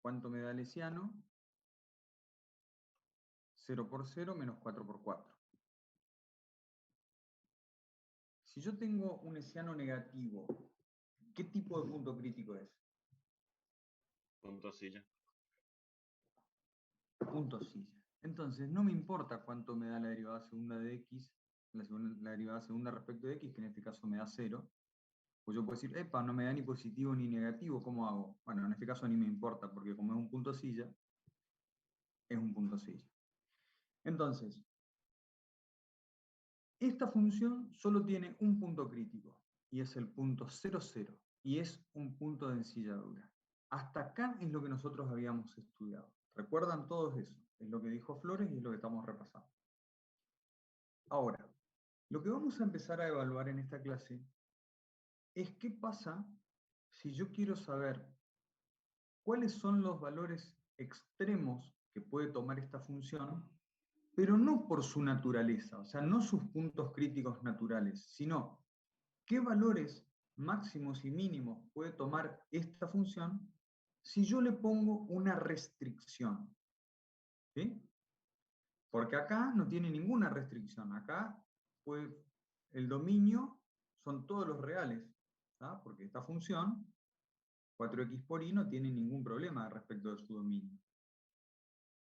¿Cuánto me da el hesiano? 0 por 0 menos 4 por 4. Si yo tengo un hesiano negativo, ¿qué tipo de punto crítico es? Punto silla. Punto silla. Entonces, no me importa cuánto me da la derivada segunda de x, la derivada segunda respecto de x, que en este caso me da 0. Pues yo puedo decir, epa, no me da ni positivo ni negativo, ¿cómo hago? Bueno, en este caso ni me importa, porque como es un punto silla, es un punto silla. Entonces, esta función solo tiene un punto crítico, y es el punto 0, 0, y es un punto de ensilladura. Hasta acá es lo que nosotros habíamos estudiado. ¿Recuerdan todos eso? Es lo que dijo Flores y es lo que estamos repasando. Ahora, lo que vamos a empezar a evaluar en esta clase es qué pasa si yo quiero saber cuáles son los valores extremos que puede tomar esta función, pero no por su naturaleza, o sea, no sus puntos críticos naturales, sino qué valores máximos y mínimos puede tomar esta función si yo le pongo una restricción. ¿Sí? Porque acá no tiene ninguna restricción, acá el dominio son todos los reales, ¿tá? Porque esta función, 4x por y, no tiene ningún problema respecto de su dominio.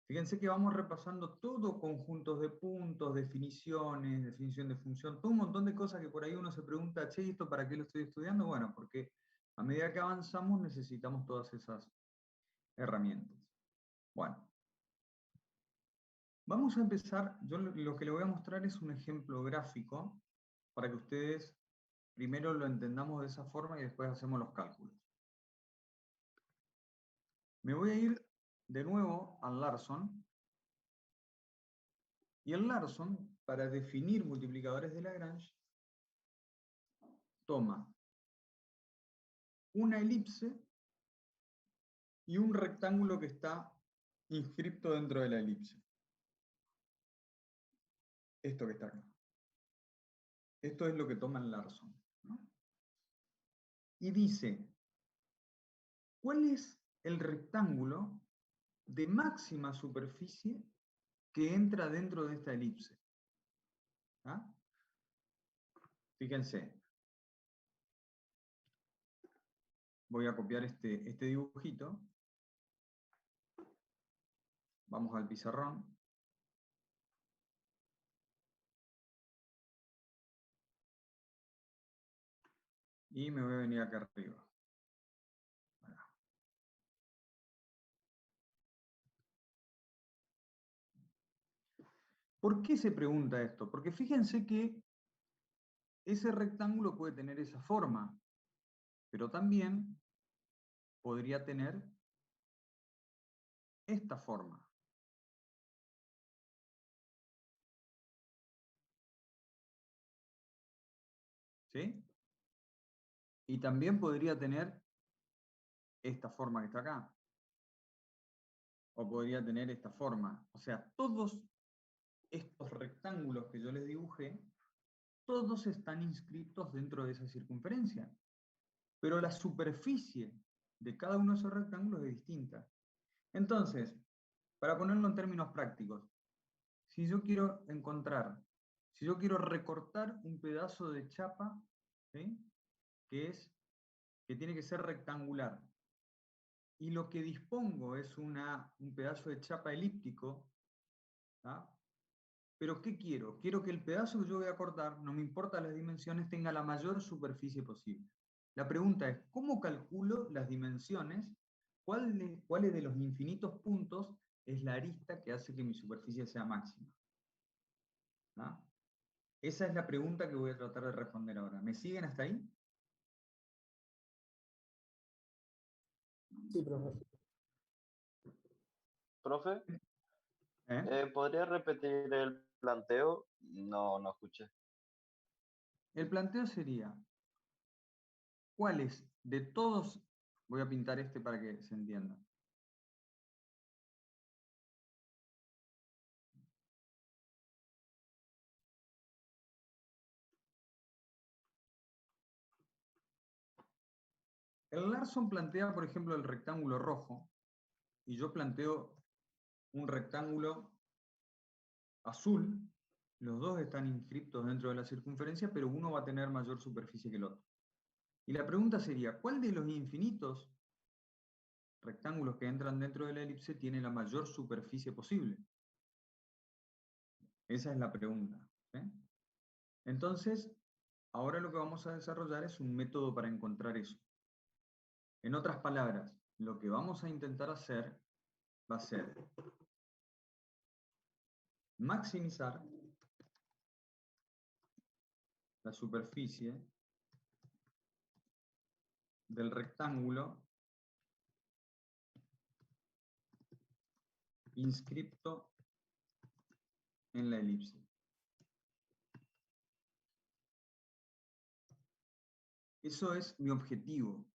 Fíjense que vamos repasando todo conjuntos de puntos, definiciones, definición de función, todo un montón de cosas que por ahí uno se pregunta, che, ¿esto para qué lo estoy estudiando? Bueno, porque a medida que avanzamos necesitamos todas esas herramientas. Bueno, vamos a empezar, yo lo que le voy a mostrar es un ejemplo gráfico para que ustedes primero lo entendamos de esa forma y después hacemos los cálculos. Me voy a ir de nuevo al Larson. Y el Larson, para definir multiplicadores de Lagrange, toma una elipse y un rectángulo que está inscripto dentro de la elipse. Esto que está acá. Esto es lo que toma el Larson, ¿no? Y dice, ¿cuál es el rectángulo de máxima superficie que entra dentro de esta elipse? ¿Ah? Fíjense. Voy a copiar este dibujito. Vamos al pizarrón. Y me voy a venir acá arriba. ¿Por qué se pregunta esto? Porque fíjense que ese rectángulo puede tener esa forma, pero también podría tener esta forma. ¿Sí? Y también podría tener esta forma que está acá. O podría tener esta forma. O sea, todos estos rectángulos que yo les dibujé, todos están inscritos dentro de esa circunferencia. Pero la superficie de cada uno de esos rectángulos es distinta. Entonces, para ponerlo en términos prácticos, si yo quiero si yo quiero recortar un pedazo de chapa, ¿sí? que tiene que ser rectangular, y lo que dispongo es un pedazo de chapa elíptico, ¿tá? Pero ¿qué quiero? Quiero que el pedazo que yo voy a cortar, no me importa las dimensiones, tenga la mayor superficie posible. La pregunta es, ¿cómo calculo las dimensiones? ¿Cuáles de los infinitos puntos es la arista que hace que mi superficie sea máxima? ¿Ah? Esa es la pregunta que voy a tratar de responder ahora. ¿Me siguen hasta ahí? Sí, profe. Profe, ¿Eh? ¿podría repetir el planteo? No escuché. El planteo sería, ¿cuáles de todos, voy a pintar este para que se entienda? El Larson plantea, por ejemplo, el rectángulo rojo, y yo planteo un rectángulo azul, los dos están inscriptos dentro de la circunferencia, pero uno va a tener mayor superficie que el otro. Y la pregunta sería, ¿cuál de los infinitos rectángulos que entran dentro de la elipse tiene la mayor superficie posible? Esa es la pregunta. ¿Sí? Entonces, ahora lo que vamos a desarrollar es un método para encontrar eso. En otras palabras, lo que vamos a intentar hacer va a ser maximizar la superficie del rectángulo inscripto en la elipse. Eso es mi objetivo.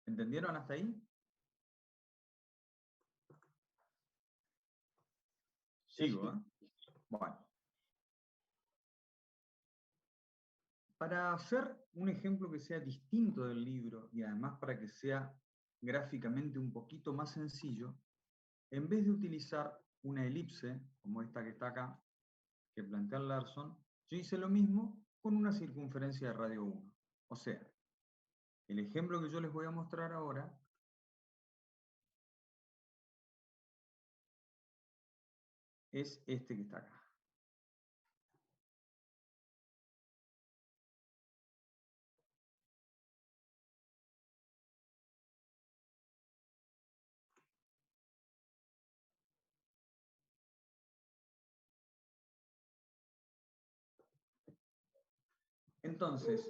¿Entendieron hasta ahí? Sigo, ¿eh? Bueno. Para hacer un ejemplo que sea distinto del libro y además para que sea gráficamente un poquito más sencillo, en vez de utilizar una elipse, como esta que está acá, que plantea Larson, yo hice lo mismo con una circunferencia de radio 1. O sea, el ejemplo que yo les voy a mostrar ahora es este que está acá. Entonces,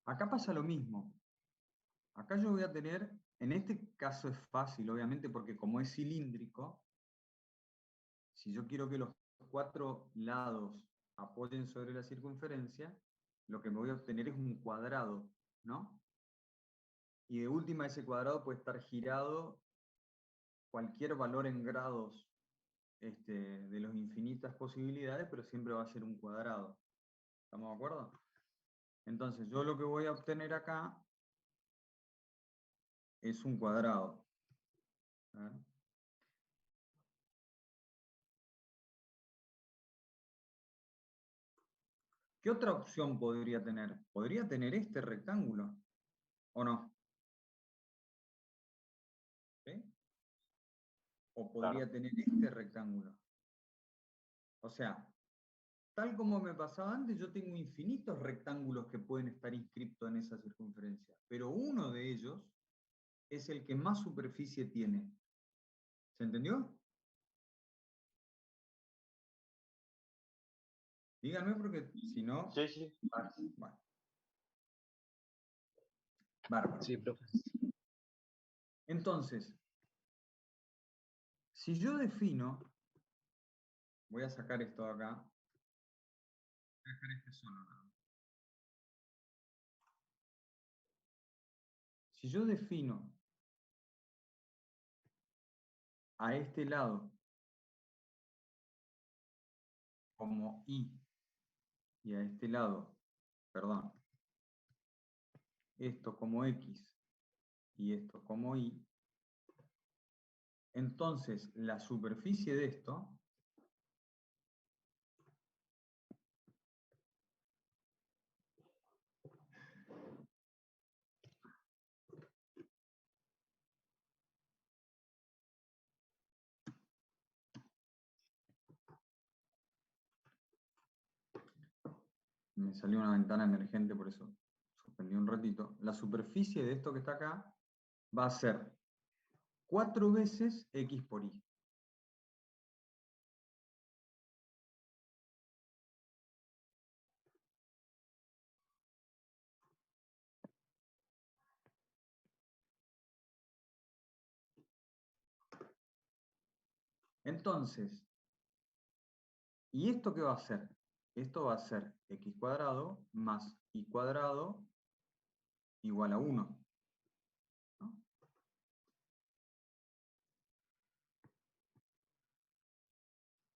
acá pasa lo mismo. Acá yo voy a tener, en este caso es fácil, obviamente, porque como es cilíndrico, si yo quiero que los 4 lados apoyen sobre la circunferencia, lo que me voy a obtener es un cuadrado, ¿no? Y de última ese cuadrado puede estar girado cualquier valor en grados de las infinitas posibilidades, pero siempre va a ser un cuadrado. ¿Estamos de acuerdo? Entonces yo lo que voy a obtener acá es un cuadrado. A ver. ¿Qué otra opción podría tener? ¿Podría tener este rectángulo? ¿O no? ¿Sí? ¿O podría Claro. tener este rectángulo? O sea, tal como me pasaba antes, yo tengo infinitos rectángulos que pueden estar inscriptos en esa circunferencia, pero uno de ellos es el que más superficie tiene. ¿Se entendió? Díganme porque si no... Sí, sí. Bueno, bárbaro. Sí, profe. Entonces, si yo defino, voy a sacar esto de acá, voy a dejar este solo, ¿no? Si yo defino a este lado como y a este lado, perdón, esto como x y esto como y, entonces la superficie de esto me salió una ventana emergente, por eso suspendí un ratito. La superficie de esto que está acá va a ser 4 veces x por y. Entonces, ¿y esto qué va a ser? Esto va a ser x cuadrado más y cuadrado igual a 1. ¿No?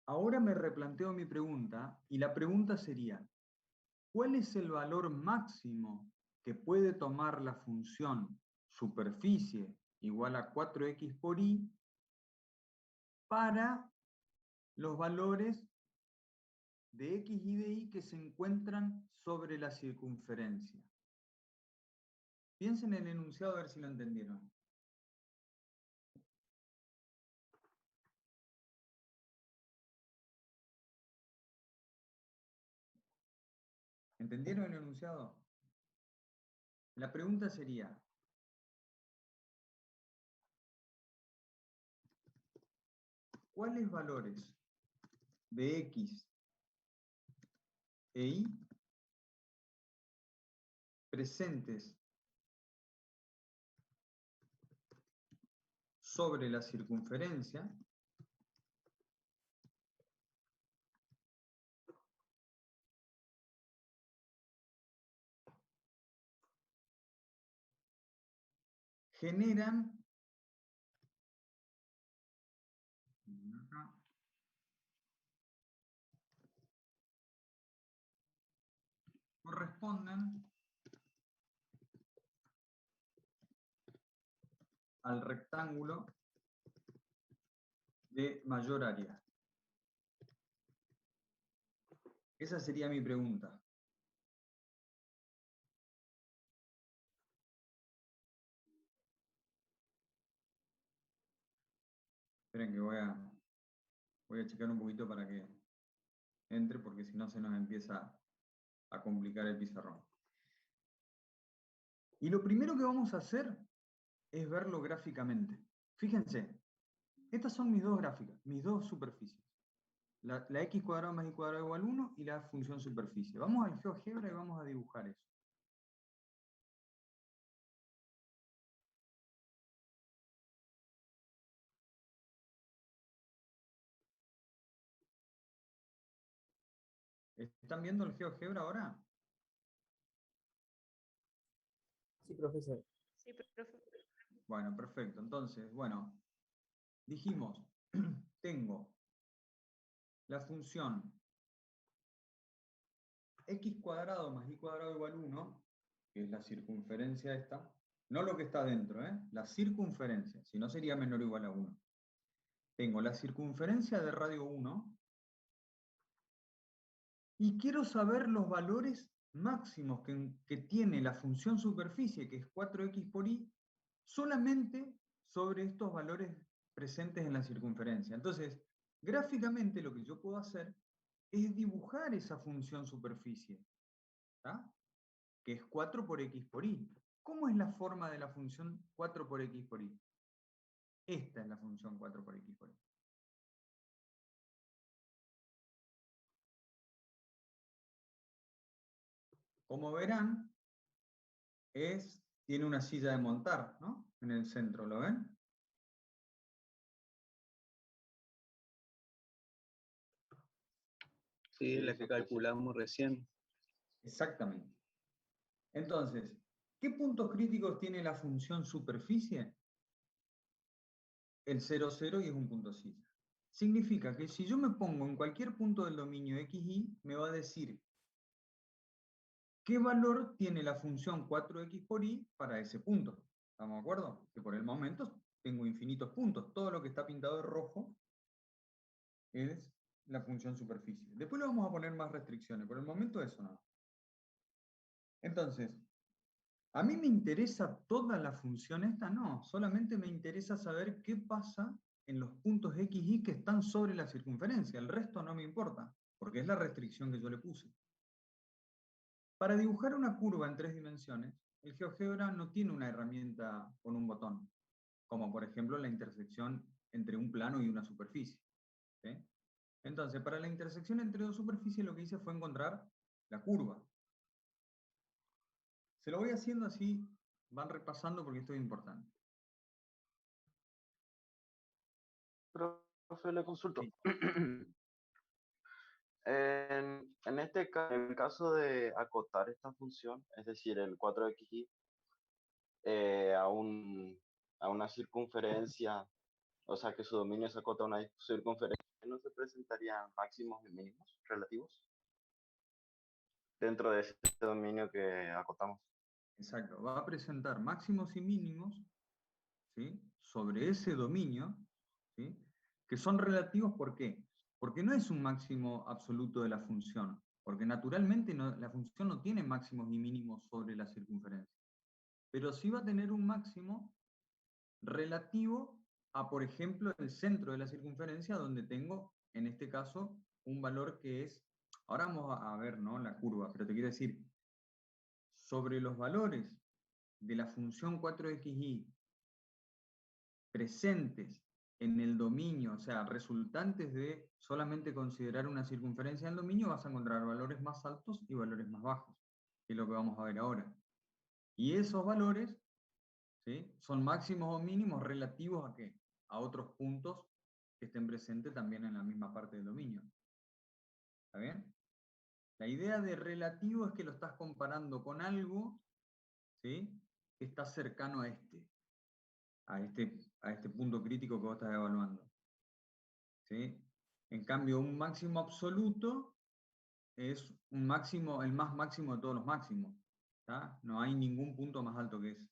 Ahora me replanteo mi pregunta, y la pregunta sería, ¿cuál es el valor máximo que puede tomar la función superficie igual a 4x por y para los valores de x y de y que se encuentran sobre la circunferencia. Piensen en el enunciado a ver si lo entendieron. ¿Entendieron el enunciado? La pregunta sería, ¿cuáles valores de x e y presentes sobre la circunferencia generan corresponden al rectángulo de mayor área? Esa sería mi pregunta. Esperen que voy a checar un poquito para que entre, porque si no se nos empieza a complicar el pizarrón. Y lo primero que vamos a hacer es verlo gráficamente. Fíjense, estas son mis dos gráficas, mis dos superficies. La x cuadrado más y cuadrado igual 1 y la función superficie. Vamos al GeoGebra y vamos a dibujar eso. ¿Están viendo el GeoGebra ahora? Sí, profesor. Sí, profesor. Bueno, perfecto. Entonces, bueno, dijimos, tengo la función x cuadrado más y cuadrado igual 1, que es la circunferencia esta, no lo que está dentro, la circunferencia, si no sería menor o igual a 1. Tengo la circunferencia de radio 1 y quiero saber los valores máximos que tiene la función superficie, que es 4x por y, solamente sobre estos valores presentes en la circunferencia. Entonces, gráficamente lo que yo puedo hacer es dibujar esa función superficie, ¿tá? Que es 4 por x por y. ¿Cómo es la forma de la función 4 por x por y? Esta es la función 4 por x por y. Como verán, tiene una silla de montar, ¿no? En el centro, ¿lo ven? Sí, la que calculamos recién. Exactamente. Entonces, ¿qué puntos críticos tiene la función superficie? El 0, 0 y es un punto silla. Significa que si yo me pongo en cualquier punto del dominio xy, me va a decir qué valor tiene la función 4x por y para ese punto. ¿Estamos de acuerdo? Que por el momento tengo infinitos puntos. Todo lo que está pintado de rojo es la función superficie. Después le vamos a poner más restricciones. Por el momento eso no. Entonces, ¿a mí me interesa toda la función esta? No, solamente me interesa saber qué pasa en los puntos x, y que están sobre la circunferencia. El resto no me importa, porque es la restricción que yo le puse. Para dibujar una curva en 3 dimensiones, el GeoGebra no tiene una herramienta con un botón, como por ejemplo la intersección entre un plano y una superficie. ¿Sí? Entonces, para la intersección entre dos superficies lo que hice fue encontrar la curva. Se lo voy haciendo así, van repasando porque esto es importante. Profe, le consulto. Sí. En el caso de acotar esta función, es decir, el 4xy, a una circunferencia, o sea que su dominio se acota a una circunferencia, ¿no se presentarían máximos y mínimos relativos dentro de ese dominio que acotamos? Exacto, va a presentar máximos y mínimos, ¿sí?, sobre ese dominio, ¿sí?, que son relativos. ¿Por qué? Porque no es un máximo absoluto de la función, porque naturalmente la función no tiene máximos ni mínimos sobre la circunferencia, pero sí va a tener un máximo relativo a, por ejemplo, el centro de la circunferencia, donde tengo, en este caso, un valor que es, ahora vamos a ver, ¿no?, la curva, pero te quiero decir, sobre los valores de la función 4xy presentes en el dominio, o sea, resultantes de solamente considerar una circunferencia en el dominio, vas a encontrar valores más altos y valores más bajos, que es lo que vamos a ver ahora. Y esos valores, ¿sí?, son máximos o mínimos relativos a ¿qué? A otros puntos que estén presentes también en la misma parte del dominio. ¿Está bien? La idea de relativo es que lo estás comparando con algo, ¿sí?, que está cercano a este punto crítico que vos estás evaluando, ¿sí? En cambio, un máximo absoluto es un máximo, el más máximo de todos los máximos, ¿tá? No hay ningún punto más alto que ese.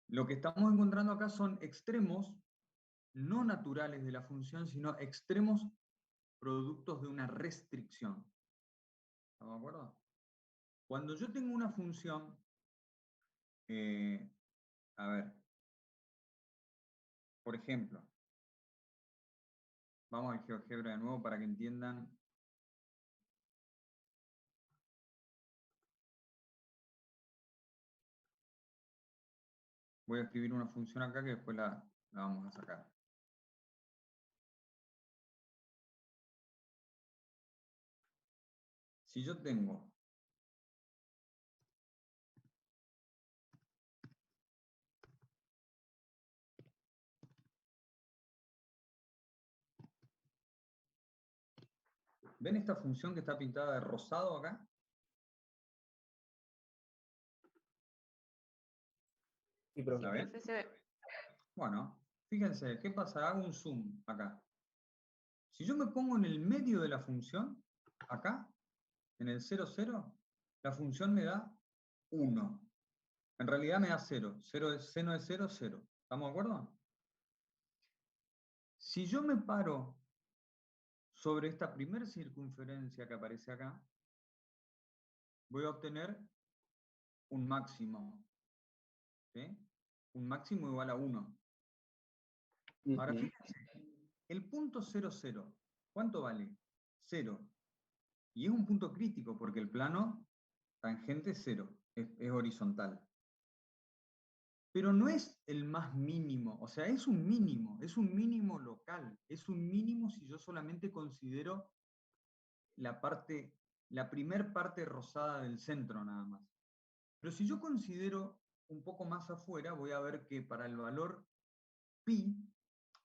Lo que estamos encontrando acá son extremos no naturales de la función, sino extremos productos de una restricción. ¿Estamos de acuerdo? Cuando yo tengo una función, a ver, por ejemplo, vamos al GeoGebra de nuevo para que entiendan. Voy a escribir una función acá que después la vamos a sacar. Si yo tengo ¿ven esta función que está pintada de rosado acá? Sí, profe. ¿La ven? Bueno, fíjense, ¿qué pasa? Hago un zoom acá. Si yo me pongo en el medio de la función, acá, en el 0, 0, la función me da 1. En realidad me da 0. 0 es seno de 0, 0. ¿Estamos de acuerdo? Si yo me paro sobre esta primera circunferencia que aparece acá, voy a obtener un máximo. ¿Sí? Un máximo igual a 1. Ahora fíjense, el punto 0, 0, ¿cuánto vale? 0. Y es un punto crítico porque el plano tangente 0, es horizontal. Pero no es el más mínimo, o sea, es un mínimo local, es un mínimo si yo solamente considero la primer parte rosada del centro nada más. Pero si yo considero un poco más afuera, voy a ver que para el valor pi,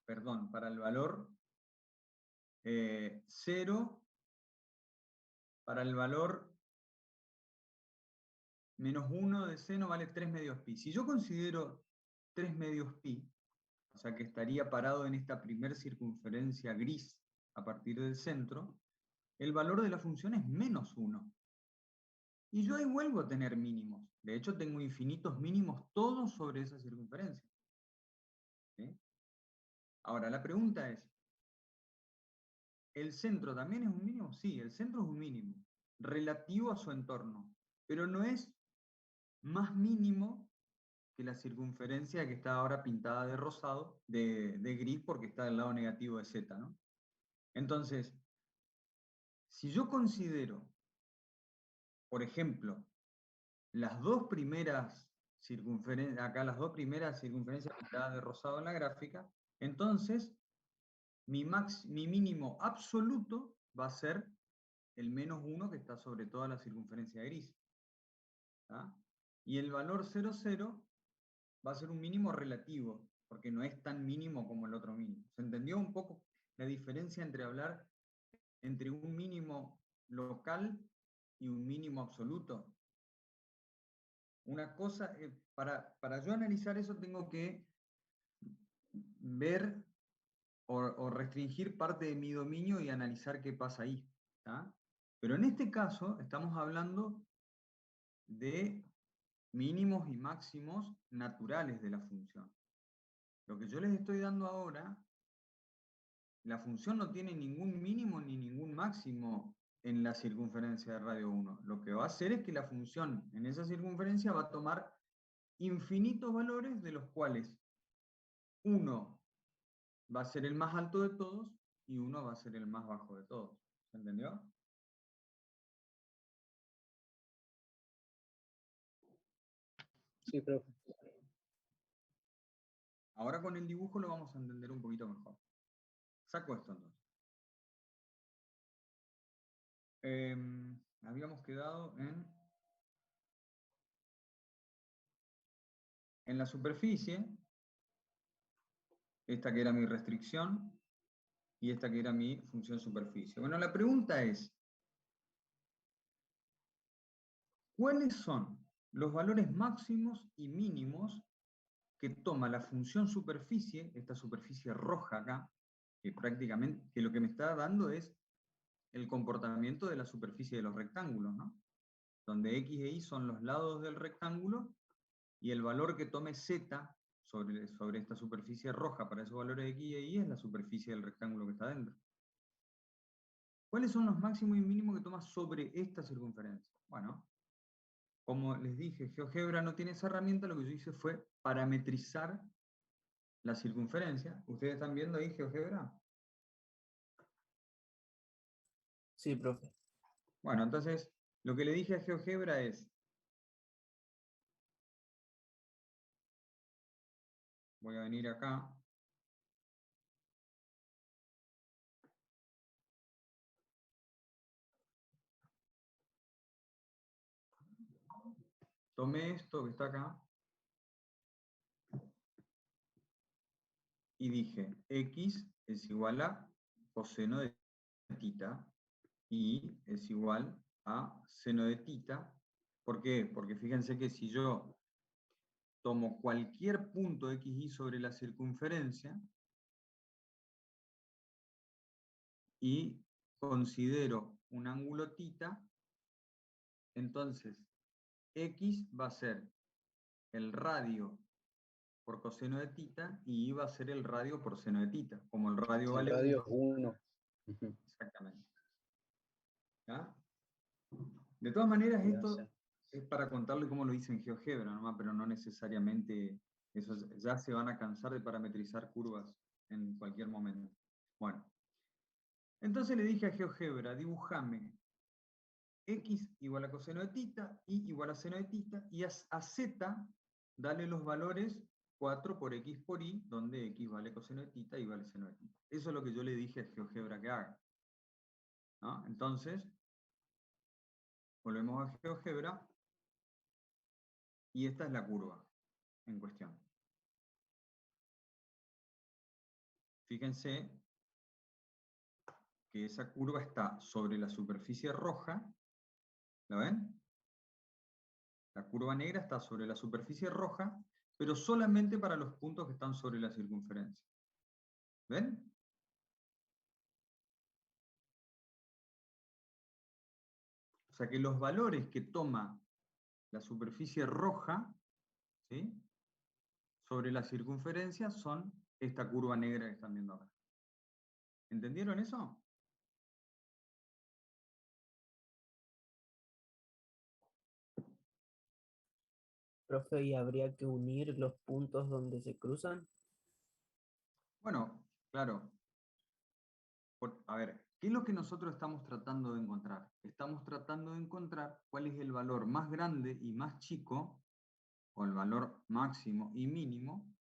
perdón, para el valor 0, para el valor menos 1 de seno vale 3 medios pi. Si yo considero 3 medios pi, o sea que estaría parado en esta primer circunferencia gris a partir del centro, el valor de la función es menos 1. Y yo ahí vuelvo a tener mínimos. De hecho, tengo infinitos mínimos todos sobre esa circunferencia. ¿Sí? Ahora, la pregunta es, ¿el centro también es un mínimo? Sí, el centro es un mínimo, relativo a su entorno, pero no es más mínimo que la circunferencia que está ahora pintada de rosado, de gris, porque está del lado negativo de z, ¿no? Entonces, si yo considero, por ejemplo, las dos primeras circunferencias, acá las dos primeras circunferencias pintadas de rosado en la gráfica, entonces mi mínimo absoluto va a ser el menos 1 que está sobre toda la circunferencia gris. ¿Tá? Y el valor 0, 0 va a ser un mínimo relativo, porque no es tan mínimo como el otro mínimo. ¿Se entendió un poco la diferencia entre hablar entre un mínimo local y un mínimo absoluto? Una cosa, para yo analizar eso tengo que ver o restringir parte de mi dominio y analizar qué pasa ahí. ¿Tá? Pero en este caso estamos hablando de mínimos y máximos naturales de la función. Lo que yo les estoy dando ahora, la función no tiene ningún mínimo ni ningún máximo en la circunferencia de radio 1. Lo que va a hacer es que la función en esa circunferencia va a tomar infinitos valores, de los cuales uno va a ser el más alto de todos y uno va a ser el más bajo de todos. ¿Se entendió? Sí, profe. Ahora con el dibujo lo vamos a entender un poquito mejor. Saco esto entonces. Habíamos quedado en la superficie, esta que era mi restricción, y esta que era mi función superficie. Bueno, la pregunta es, ¿cuáles son los valores máximos y mínimos que toma la función superficie, esta superficie roja acá, que prácticamente, que lo que me está dando es el comportamiento de la superficie de los rectángulos, ¿no? Donde x e y son los lados del rectángulo, y el valor que tome z sobre esta superficie roja para esos valores de x e y es la superficie del rectángulo que está dentro. ¿Cuáles son los máximos y mínimos que toma sobre esta circunferencia? Bueno, como les dije, GeoGebra no tiene esa herramienta, lo que yo hice fue parametrizar la circunferencia. ¿Ustedes están viendo ahí GeoGebra? Sí, profe. Bueno, entonces, lo que le dije a GeoGebra es, voy a venir acá, tomé esto que está acá, y dije, x es igual a coseno de tita, y es igual a seno de tita. ¿Por qué? Porque fíjense que si yo tomo cualquier punto xy sobre la circunferencia y considero un ángulo tita, entonces x va a ser el radio por coseno de tita y y va a ser el radio por seno de tita. Como el radio El vale radio 1. 1. Exactamente. ¿Ya? De todas maneras, Ya esto sé. es para contarle cómo lo hice en GeoGebra, nomás, pero no necesariamente eso, ya se van a cansar de parametrizar curvas en cualquier momento. Bueno, entonces le dije a GeoGebra, dibujame x igual a coseno de tita, y igual a seno de tita, y a z dale los valores 4 por x por y, donde x vale coseno de tita y vale seno de tita. Eso es lo que yo le dije a GeoGebra que haga. ¿No? Entonces, volvemos a GeoGebra, y esta es la curva en cuestión. Fíjense que esa curva está sobre la superficie roja, ¿la ven? La curva negra está sobre la superficie roja, pero solamente para los puntos que están sobre la circunferencia. ¿Ven? O sea que los valores que toma la superficie roja, ¿sí?, sobre la circunferencia son esta curva negra que están viendo acá. ¿Entendieron eso? Profe, ¿y habría que unir los puntos donde se cruzan? Bueno, claro. A ver, ¿qué es lo que nosotros estamos tratando de encontrar? Estamos tratando de encontrar cuál es el valor más grande y más chico, o el valor máximo y mínimo,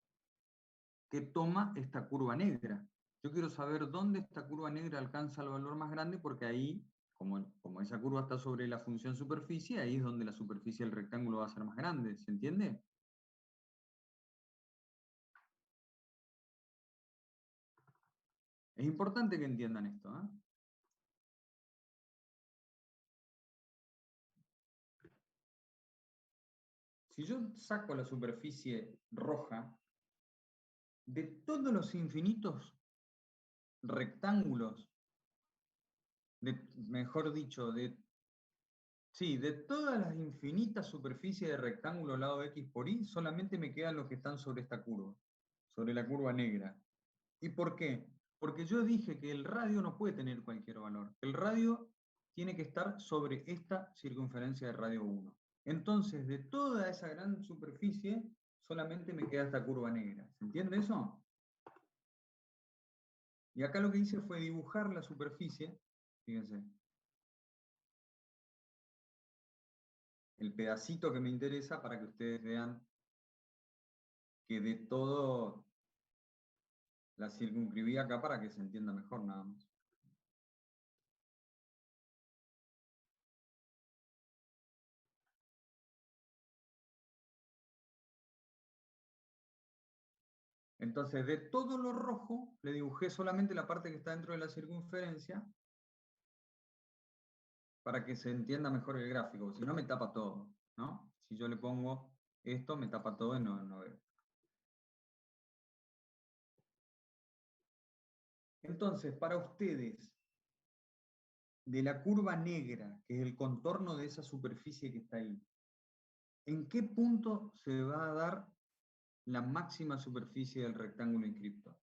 que toma esta curva negra. Yo quiero saber dónde esta curva negra alcanza el valor más grande, porque ahí, como esa curva está sobre la función superficie, ahí es donde la superficie del rectángulo va a ser más grande. ¿Se entiende? Es importante que entiendan esto, ¿eh? Si yo saco la superficie roja, de todos los infinitos rectángulos, mejor dicho, de Sí, de todas las infinitas superficies de rectángulo lado X por Y, solamente me quedan los que están sobre esta curva, sobre la curva negra. ¿Y por qué? Porque yo dije que el radio no puede tener cualquier valor. El radio tiene que estar sobre esta circunferencia de radio 1. Entonces, de toda esa gran superficie, solamente me queda esta curva negra. ¿Se entiende eso? Y acá lo que hice fue dibujar la superficie, fíjense, el pedacito que me interesa para que ustedes vean que de todo la circunscribí acá para que se entienda mejor nada más. Entonces, de todo lo rojo, le dibujé solamente la parte que está dentro de la circunferencia para que se entienda mejor el gráfico, si no me tapa todo, ¿no? Si yo le pongo esto, me tapa todo y no veo. Entonces, para ustedes, de la curva negra, que es el contorno de esa superficie que está ahí, ¿en qué punto se va a dar la máxima superficie del rectángulo inscripto?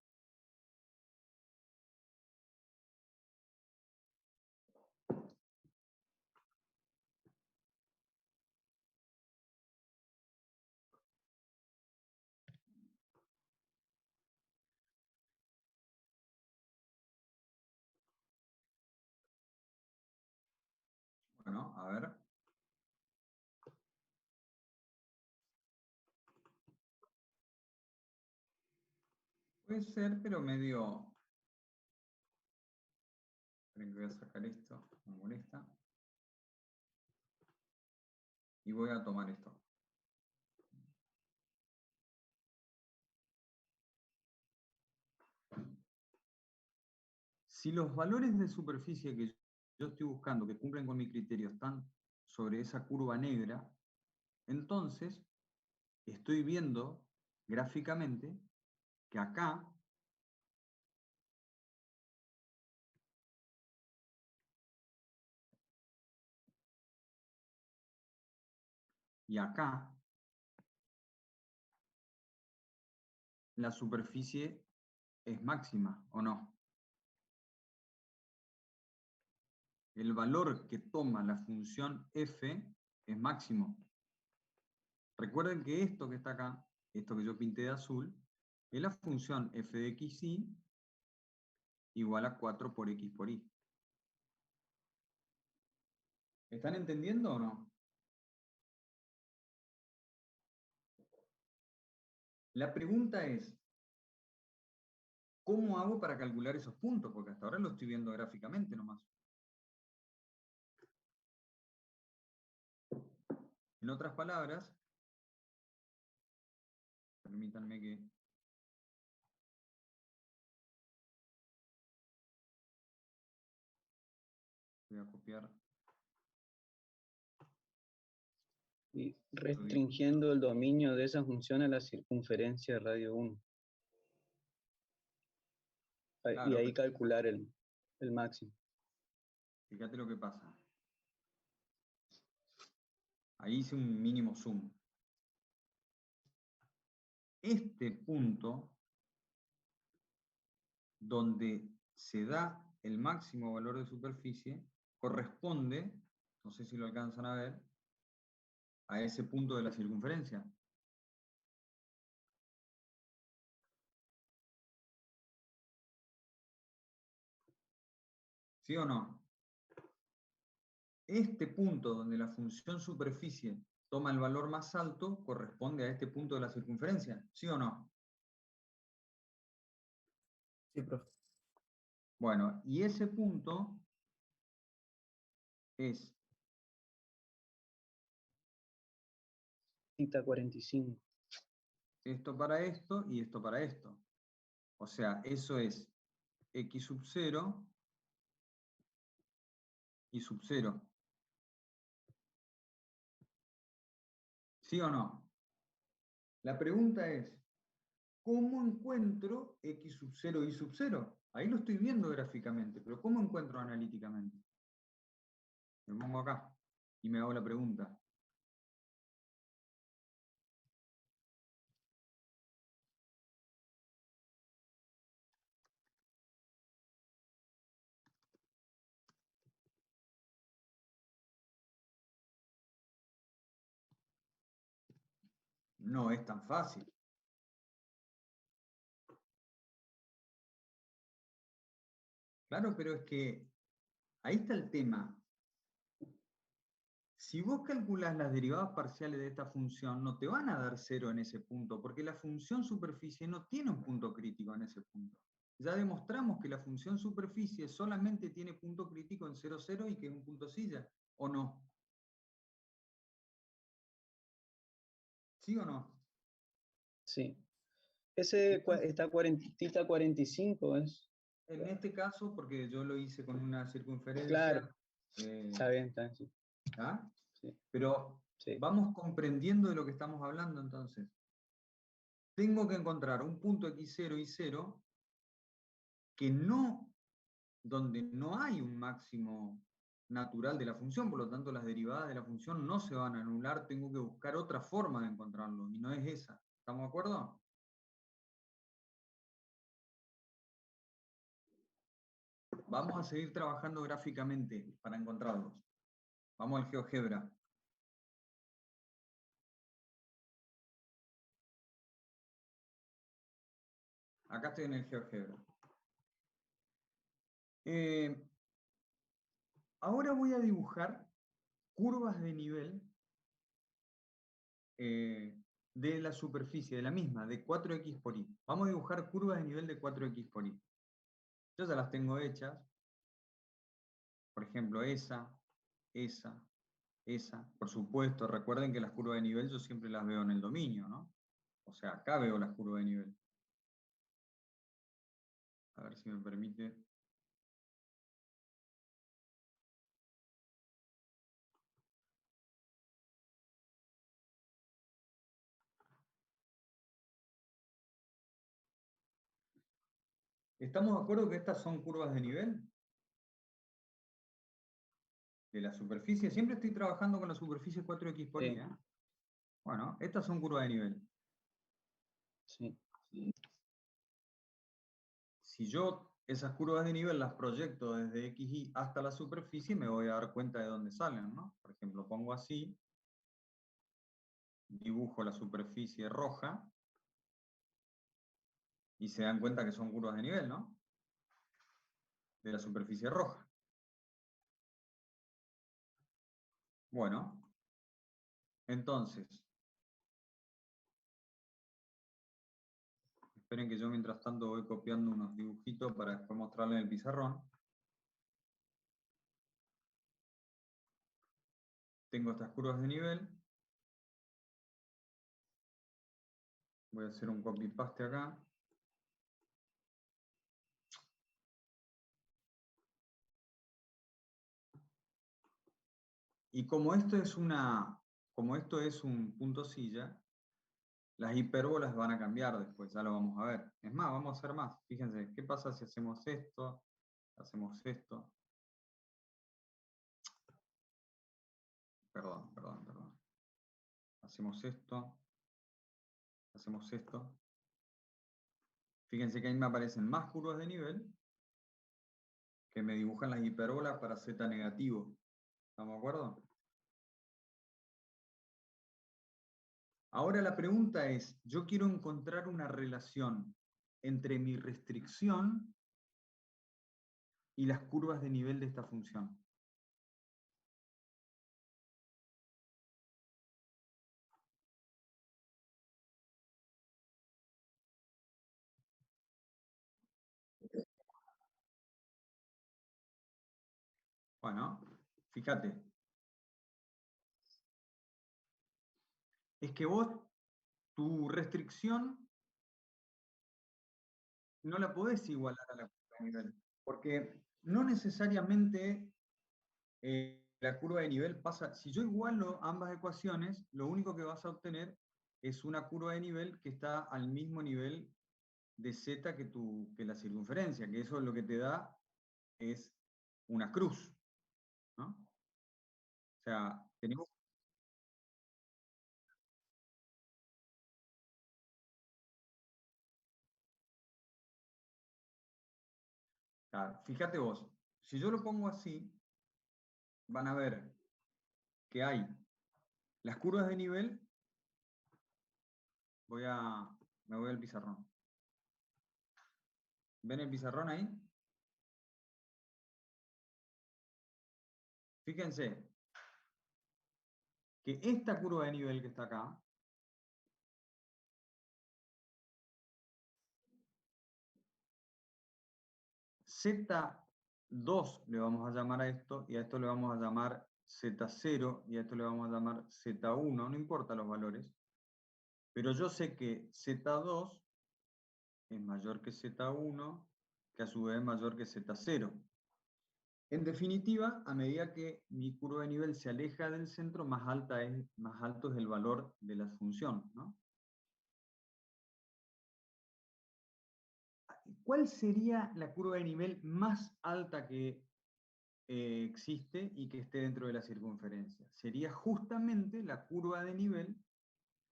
Bueno, a ver. Puede ser, pero medio... Esperen que voy a sacar esto, me molesta. Y voy a tomar esto. Si los valores de superficie que yo estoy buscando, que cumplen con mi criterio, están sobre esa curva negra, entonces estoy viendo gráficamente que acá y acá la superficie es máxima, ¿o no? El valor que toma la función f es máximo. Recuerden que esto que está acá, esto que yo pinté de azul, es la función f de xy igual a 4 por x por y. ¿Están entendiendo o no? La pregunta es, ¿cómo hago para calcular esos puntos? Porque hasta ahora lo estoy viendo gráficamente nomás. En otras palabras, permítanme que... Voy a copiar. Y restringiendo el dominio de esa función a la circunferencia de radio 1. Claro, Y ahí pero calcular el máximo. fíjate lo que pasa. Ahí hice un mínimo zoom. Este punto, donde se da el máximo valor de superficie, corresponde, no sé si lo alcanzan a ver, a ese punto de la circunferencia. ¿Sí o no? Este punto donde la función superficie toma el valor más alto corresponde a este punto de la circunferencia, ¿sí o no? Sí, profe. Bueno, y ese punto es Cita 45. esto para esto y esto para esto. O sea, eso es x sub 0 y sub 0. ¿Sí o no? La pregunta es, ¿cómo encuentro x sub 0 y sub 0? Ahí lo estoy viendo gráficamente, pero ¿cómo encuentro analíticamente? Me pongo acá. Y me hago la pregunta. No es tan fácil. Claro, pero es que ahí está el tema. Si vos calculás las derivadas parciales de esta función, no te van a dar 0 en ese punto, porque la función superficie no tiene un punto crítico en ese punto. Ya demostramos que la función superficie solamente tiene punto crítico en 0, 0 y que es un punto silla, ¿o no? ¿Sí o no? Sí. Ese Entonces, está tita 45, ¿es? en este caso, porque yo lo hice con una circunferencia, Claro, está bien, sí. ¿ah? Sí, Pero sí. vamos comprendiendo de lo que estamos hablando entonces. Tengo que encontrar un punto x0 y 0 que no, donde no hay un máximo natural de la función, por lo tanto las derivadas de la función no se van a anular, tengo que buscar otra forma de encontrarlo, y no es esa. ¿Estamos de acuerdo? Vamos a seguir trabajando gráficamente para encontrarlos. Vamos al GeoGebra. Acá estoy en el GeoGebra. Ahora voy a dibujar curvas de nivel de la superficie, de la misma, de 4x por y. Vamos a dibujar curvas de nivel de 4x por y. Yo ya las tengo hechas. Por ejemplo, esa. Por supuesto, recuerden que las curvas de nivel yo siempre las veo en el dominio, ¿no? O sea, acá veo las curvas de nivel. A ver si me permite. ¿Estamos de acuerdo que estas son curvas de nivel? De la superficie. Siempre estoy trabajando con la superficie 4x por y, Sí, ¿eh? Bueno, estas son curvas de nivel. sí. Si yo esas curvas de nivel las proyecto desde xy hasta la superficie, me voy a dar cuenta de dónde salen, ¿no? Por ejemplo, pongo así, dibujo la superficie roja, y se dan cuenta que son curvas de nivel, ¿no? De la superficie roja. Bueno, entonces, esperen que yo mientras tanto voy copiando unos dibujitos para después mostrarles en el pizarrón. Tengo estas curvas de nivel. Voy a hacer un copy-paste acá. Y como esto es un punto silla, las hipérbolas van a cambiar después, ya lo vamos a ver. Es más, vamos a hacer más. Fíjense, ¿qué pasa si hacemos esto? Hacemos esto. Perdón. Hacemos esto. Hacemos esto. Fíjense que ahí me aparecen más curvas de nivel que me dibujan las hipérbolas para z negativo. ¿Estamos de acuerdo? Ahora la pregunta es, yo quiero encontrar una relación entre mi restricción y las curvas de nivel de esta función. Bueno, fíjate. Es que vos, tu restricción no la podés igualar a la curva de nivel, porque no necesariamente la curva de nivel pasa, si yo igualo ambas ecuaciones, lo único que vas a obtener es una curva de nivel que está al mismo nivel de z que la circunferencia, que eso lo que te da es una cruz, ¿no? O sea, Tenemos, claro, fíjate vos, si yo lo pongo así, van a ver que hay las curvas de nivel, me voy al pizarrón. ¿Ven el pizarrón ahí? Fíjense que esta curva de nivel que está acá, Z2 le vamos a llamar a esto, y a esto le vamos a llamar Z0, y a esto le vamos a llamar Z1, no importa los valores, pero yo sé que Z2 es mayor que Z1, que a su vez es mayor que Z0. En definitiva, a medida que mi curva de nivel se aleja del centro, más alto es el valor de la función, ¿no? ¿Cuál sería la curva de nivel más alta que existe y que esté dentro de la circunferencia? Sería justamente la curva de nivel.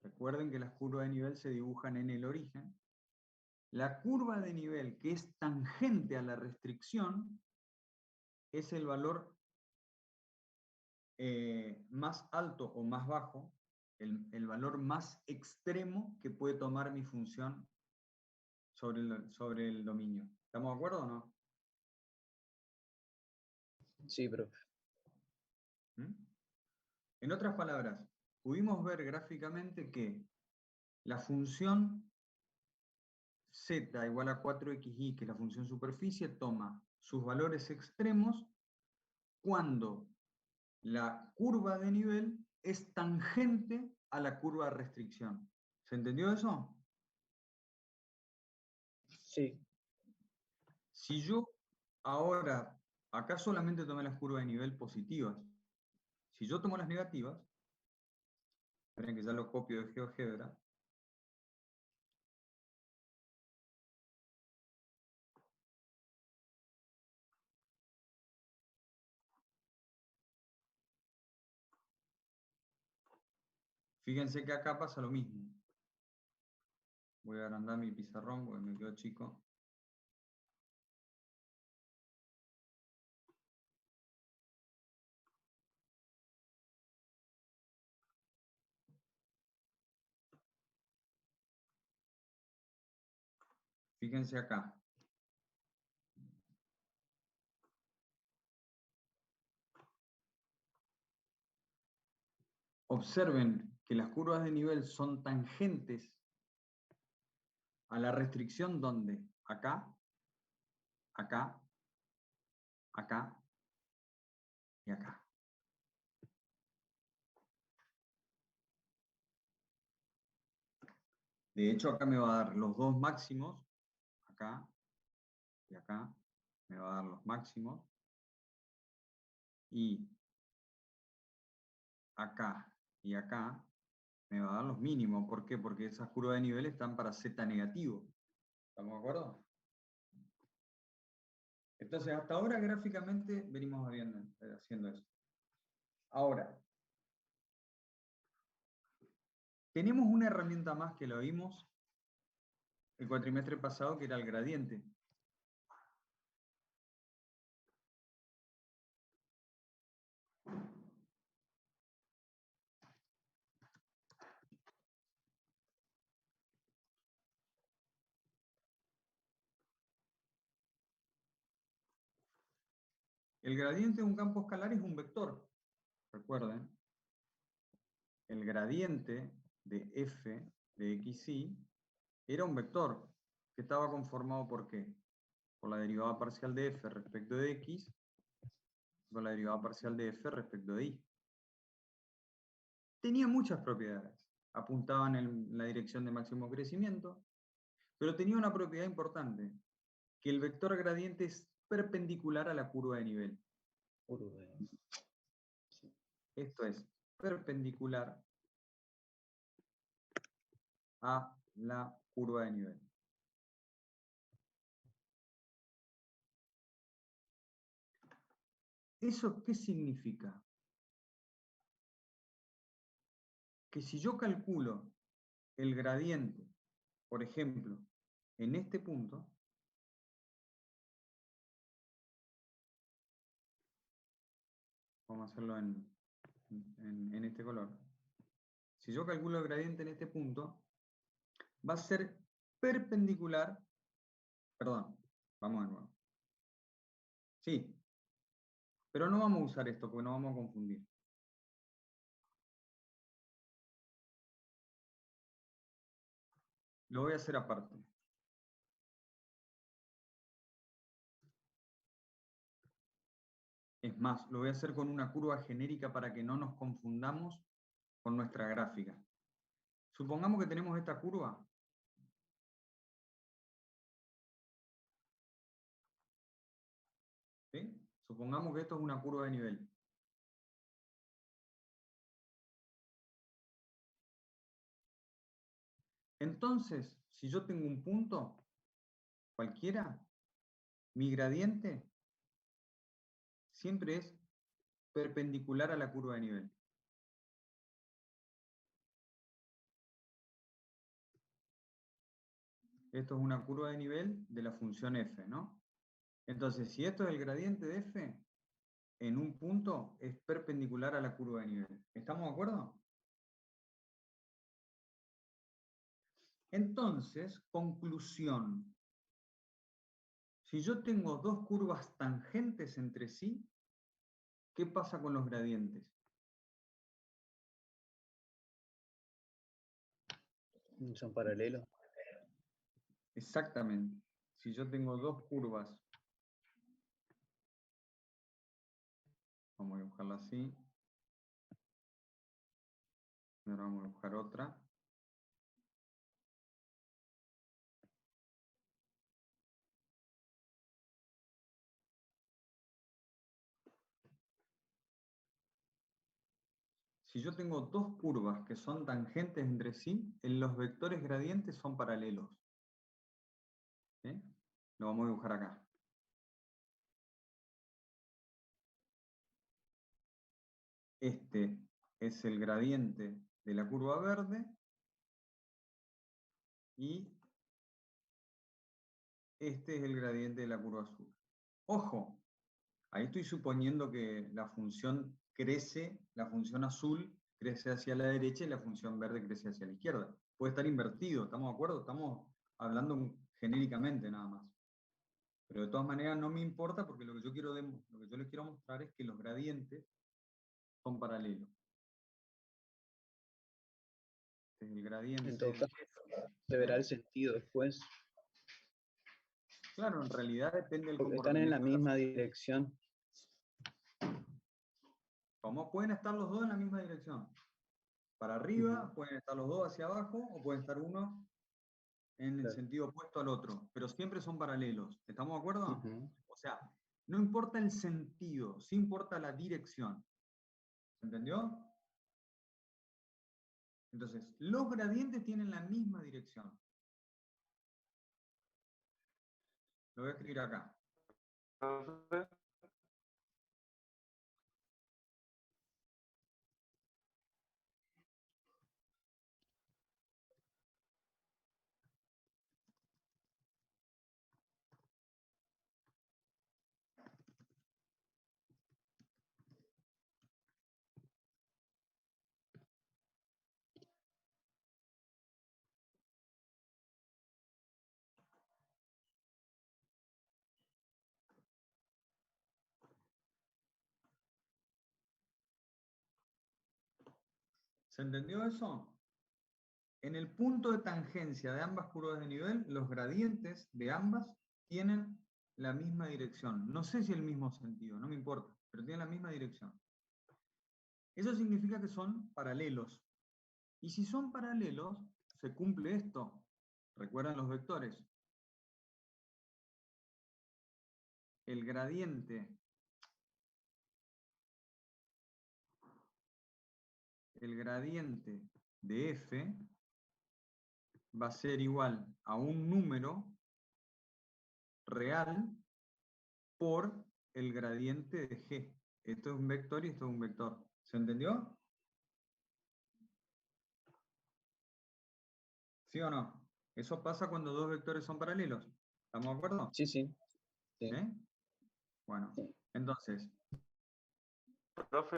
Recuerden que las curvas de nivel se dibujan en el origen. La curva de nivel que es tangente a la restricción es el valor más alto o más bajo, el valor más extremo que puede tomar mi función sobre el dominio. ¿Estamos de acuerdo o no? Sí, profe. ¿Mm? En otras palabras, pudimos ver gráficamente que la función z igual a 4xy, que es la función superficie, toma sus valores extremos cuando la curva de nivel es tangente a la curva de restricción. ¿Se entendió eso? Sí, Si yo ahora, acá solamente tomé las curvas de nivel positivas, si yo tomo las negativas, esperen que ya lo copio de GeoGebra, fíjense que acá pasa lo mismo. Voy a agrandar mi pizarrón porque me quedó chico. Fíjense acá. Observen que las curvas de nivel son tangentes a la restricción donde acá, acá, acá y acá. De hecho, acá me va a dar los dos máximos, acá y acá, me va a dar los máximos, y acá y acá me va a dar los mínimos. ¿Por qué? Porque esas curvas de nivel están para z negativo. ¿Estamos de acuerdo? Entonces, hasta ahora gráficamente venimos haciendo eso. Ahora, tenemos una herramienta más que lo vimos el cuatrimestre pasado, que era el gradiente. El gradiente de un campo escalar es un vector. Recuerden, el gradiente de f de xy era un vector que estaba conformado por qué? Por la derivada parcial de f respecto de x, por la derivada parcial de f respecto de y. Tenía muchas propiedades. Apuntaban en la dirección de máximo crecimiento, pero tenía una propiedad importante, que el vector gradiente es perpendicular a la curva de nivel. Esto es perpendicular a la curva de nivel. ¿Eso qué significa? que si yo calculo el gradiente, por ejemplo, en este punto, vamos a hacerlo en este color. Si yo calculo el gradiente en este punto, va a ser perpendicular, perdón, vamos de nuevo. Sí, pero no vamos a usar esto porque no vamos a confundir. Lo voy a hacer aparte. Es más, lo voy a hacer con una curva genérica para que no nos confundamos con nuestra gráfica. Supongamos que tenemos esta curva. ¿Sí? Supongamos que esto es una curva de nivel. Entonces, si yo tengo un punto, cualquiera, mi gradiente siempre es perpendicular a la curva de nivel. Esto es una curva de nivel de la función f, ¿no? Entonces, si esto es el gradiente de f, en un punto es perpendicular a la curva de nivel. ¿Estamos de acuerdo? Entonces, conclusión. Si yo tengo dos curvas tangentes entre sí, ¿qué pasa con los gradientes? Son paralelos. Exactamente. Si yo tengo dos curvas, vamos a dibujarla así. Ahora vamos a dibujar otra. Si yo tengo dos curvas que son tangentes entre sí, los vectores gradientes son paralelos. ¿Sí? Lo vamos a dibujar acá. Este es el gradiente de la curva verde y este es el gradiente de la curva azul. ¡Ojo! Ahí estoy suponiendo que la función crece, la función azul crece hacia la derecha y la función verde crece hacia la izquierda. Puede estar invertido, ¿estamos de acuerdo? Estamos hablando genéricamente nada más. Pero de todas maneras no me importa porque lo que yo les quiero mostrar es que los gradientes son paralelos. Este es el gradiente. En todo caso, se verá el sentido después. Claro, en realidad depende del Porque están en la comportamiento. misma dirección. ¿Cómo pueden estar los dos en la misma dirección? Para arriba, pueden estar los dos hacia abajo, o pueden estar uno en el sentido opuesto al otro, pero siempre son paralelos. ¿Estamos de acuerdo? O sea, no importa el sentido, sí importa la dirección. ¿Se entendió? Entonces, los gradientes tienen la misma dirección. Lo voy a escribir acá. ¿Se entendió eso? En el punto de tangencia de ambas curvas de nivel, los gradientes de ambas tienen la misma dirección. No sé si el mismo sentido, no me importa, pero tienen la misma dirección. Eso significa que son paralelos. Y si son paralelos, se cumple esto. ¿Recuerdan los vectores? El gradiente de f va a ser igual a un número real por el gradiente de g. Esto es un vector y esto es un vector. ¿Se entendió? ¿Sí o no? Eso pasa cuando dos vectores son paralelos. ¿Estamos de acuerdo? Sí, sí. Sí. ¿Sí? Bueno, entonces, Profe,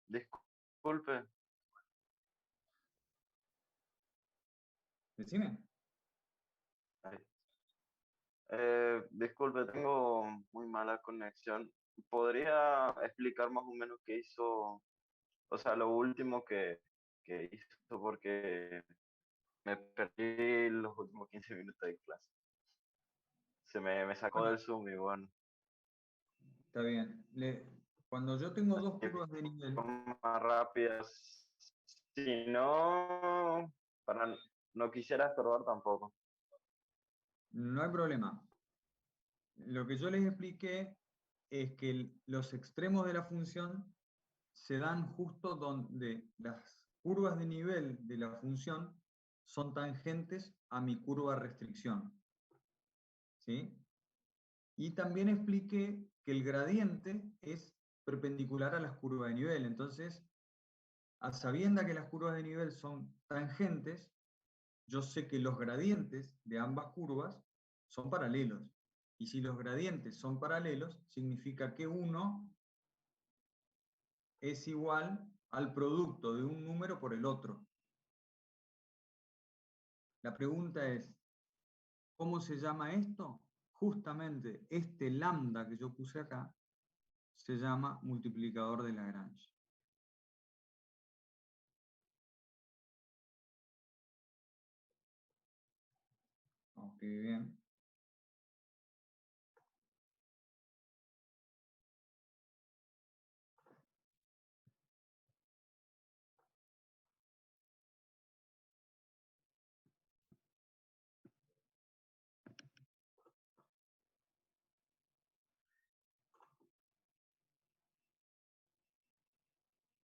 disculpe, decime. ay, disculpe, tengo muy mala conexión. ¿Podría explicar más o menos qué hizo, o sea, lo último que hizo? Porque me perdí los últimos 15 minutos de clase. Me sacó Bueno, del Zoom y bueno, está bien. Cuando yo tengo dos que curvas de nivel, más rápidas. Si no, para, no quisiera estorbar tampoco. no hay problema. Lo que yo les expliqué es que los extremos de la función se dan justo donde las curvas de nivel de la función son tangentes a mi curva restricción. ¿Sí? Y también expliqué que el gradiente es perpendicular a las curvas de nivel. Entonces, a sabienda que las curvas de nivel son tangentes, yo sé que los gradientes de ambas curvas son paralelos. Y si los gradientes son paralelos, significa que uno es igual al producto de un número por el otro. La pregunta es, ¿cómo se llama esto? Justamente este lambda que yo puse acá se llama multiplicador de Lagrange. Ok, bien.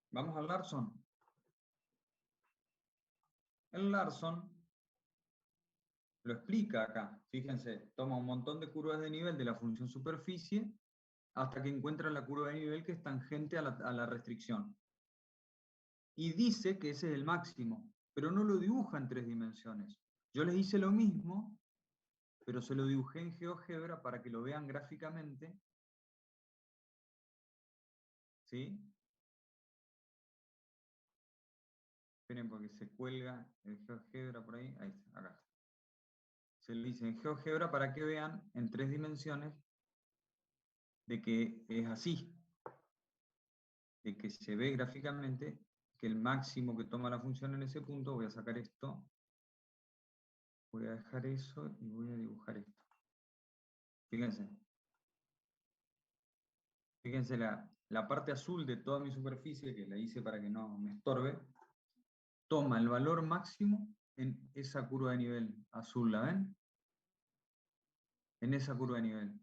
Vamos al Larson. El Larson lo explica acá. Fíjense, toma un montón de curvas de nivel de la función superficie hasta que encuentra la curva de nivel que es tangente a la restricción. Y dice que ese es el máximo, pero no lo dibuja en 3 dimensiones. Yo les hice lo mismo, pero se lo dibujé en GeoGebra para que lo vean gráficamente. ¿Sí? Esperen porque se cuelga el GeoGebra por ahí. Ahí está, acá. Se lo hice en GeoGebra para que vean en 3 dimensiones de que es así, de que se ve gráficamente que el máximo que toma la función en ese punto, voy a sacar esto, voy a dejar eso y voy a dibujar esto. Fíjense. Fíjense la parte azul de toda mi superficie, que la hice para que no me estorbe, toma el valor máximo en esa curva de nivel azul, ¿la ven? En esa curva de nivel.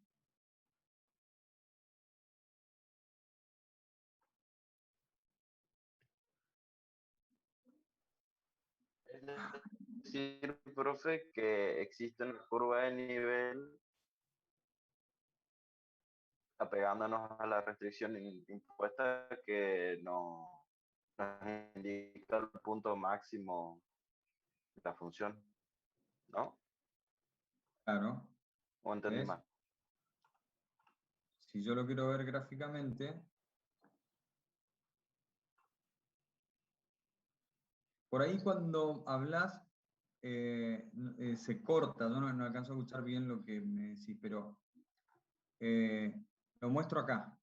Es decir, profe, que existe una curva de nivel apegándonos a la restricción impuesta que nos indica el punto máximo de la función, ¿no? Claro, ¿O entendí ¿ves? mal? Si yo lo quiero ver gráficamente, por ahí cuando hablas se corta, yo no alcanzo a escuchar bien lo que me decís, pero lo muestro acá.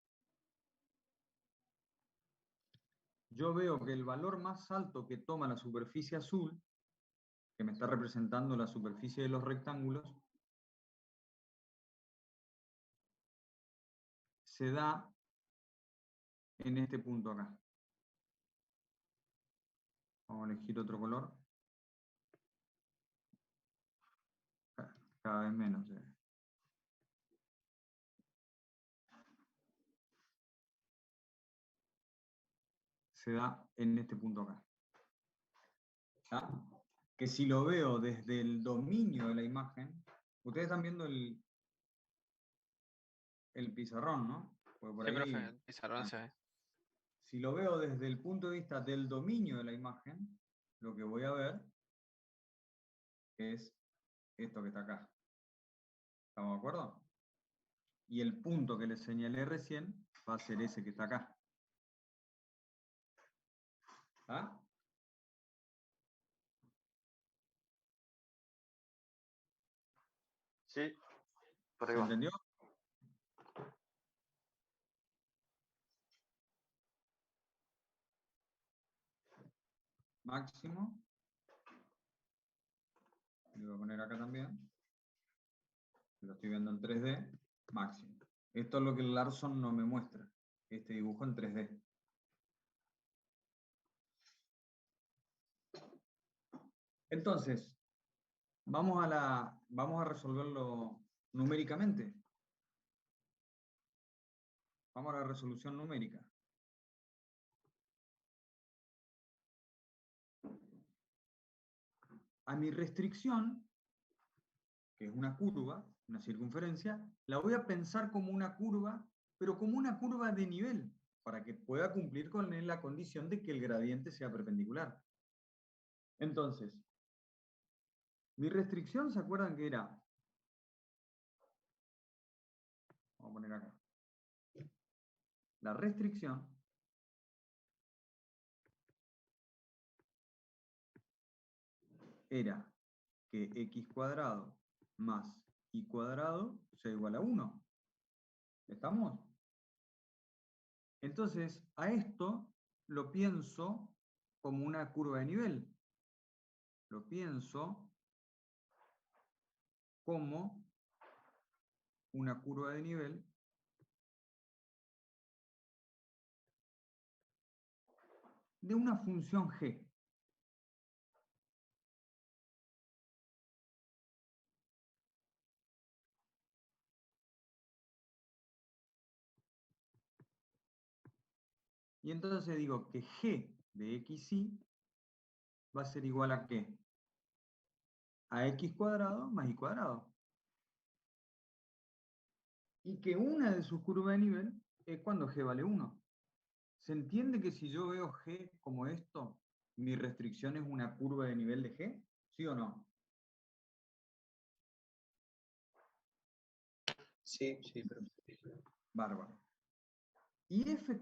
Yo veo que el valor más alto que toma la superficie azul, que me está representando la superficie de los rectángulos, se da en este punto acá. Vamos a elegir otro color. Cada vez menos. Se da en este punto acá. ¿Está? Que si lo veo desde el dominio de la imagen, ustedes están viendo el pizarrón, ¿no? Porque por Sí, profe, ahí, el pizarrón se ve. si lo veo desde el punto de vista del dominio de la imagen, lo que voy a ver que es esto que está acá. ¿Estamos de acuerdo? Y el punto que les señalé recién va a ser ese que está acá. ¿Ah? Sí, por ahí ¿Se va. entendió? Máximo. Lo voy a poner acá también. Lo estoy viendo en 3D. Máximo. Esto es lo que el Larson no me muestra. Este dibujo en 3D. Entonces, vamos a resolverlo numéricamente. Vamos a la resolución numérica. A mi restricción, que es una curva, una circunferencia, la voy a pensar como una curva, pero como una curva de nivel, para que pueda cumplir con la condición de que el gradiente sea perpendicular. Entonces, mi restricción, ¿se acuerdan que era? Vamos a poner acá. La restricción era que x cuadrado más y cuadrado sea igual a 1. ¿Estamos? Entonces, a esto lo pienso como una curva de nivel. Lo pienso como una curva de nivel de una función g. Y entonces digo que g de xy va a ser igual a ¿qué? A x cuadrado más y cuadrado. Y que una de sus curvas de nivel es cuando g vale 1. ¿Se entiende que si yo veo g como esto, mi restricción es una curva de nivel de g? ¿Sí o no? Sí, sí, profe. Bárbaro. ¿Y f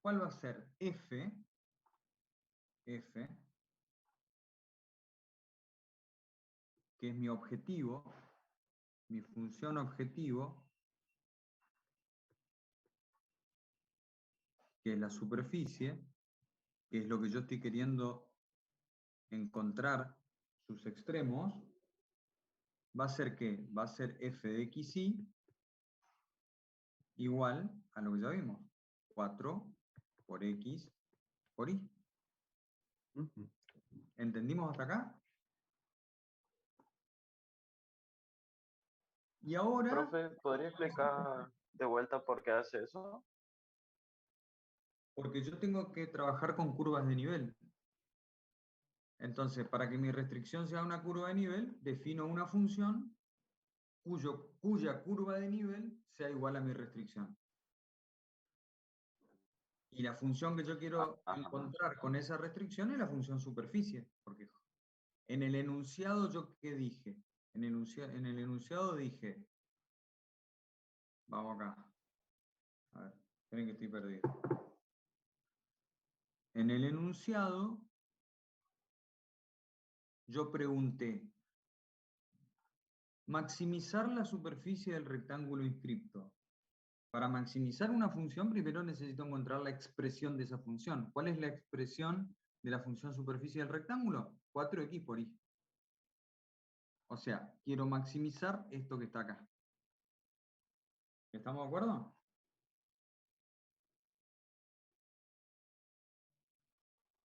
cuál va a ser? F, que es mi objetivo, mi función objetivo, que es la superficie, que es lo que yo estoy queriendo encontrar sus extremos, va a ser ¿qué? Va a ser f de xy igual a lo que ya vimos, 4 por x por y. Ujú. ¿Entendimos hasta acá? Y ahora, Profe, ¿podría explicar de vuelta por qué hace eso? porque yo tengo que trabajar con curvas de nivel. Entonces, para que mi restricción sea una curva de nivel, defino una función cuya curva de nivel sea igual a mi restricción. Y la función que yo quiero Ajá. encontrar con esa restricción es la función superficie. Porque en el enunciado, ¿yo qué dije? En el enunciado dije, vamos acá. A ver, esperen que estoy perdido. En el enunciado, yo pregunté, maximizar la superficie del rectángulo inscripto. Para maximizar una función, primero necesito encontrar la expresión de esa función. ¿Cuál es la expresión de la función superficie del rectángulo? 4x por y. O sea, quiero maximizar esto que está acá. ¿Estamos de acuerdo?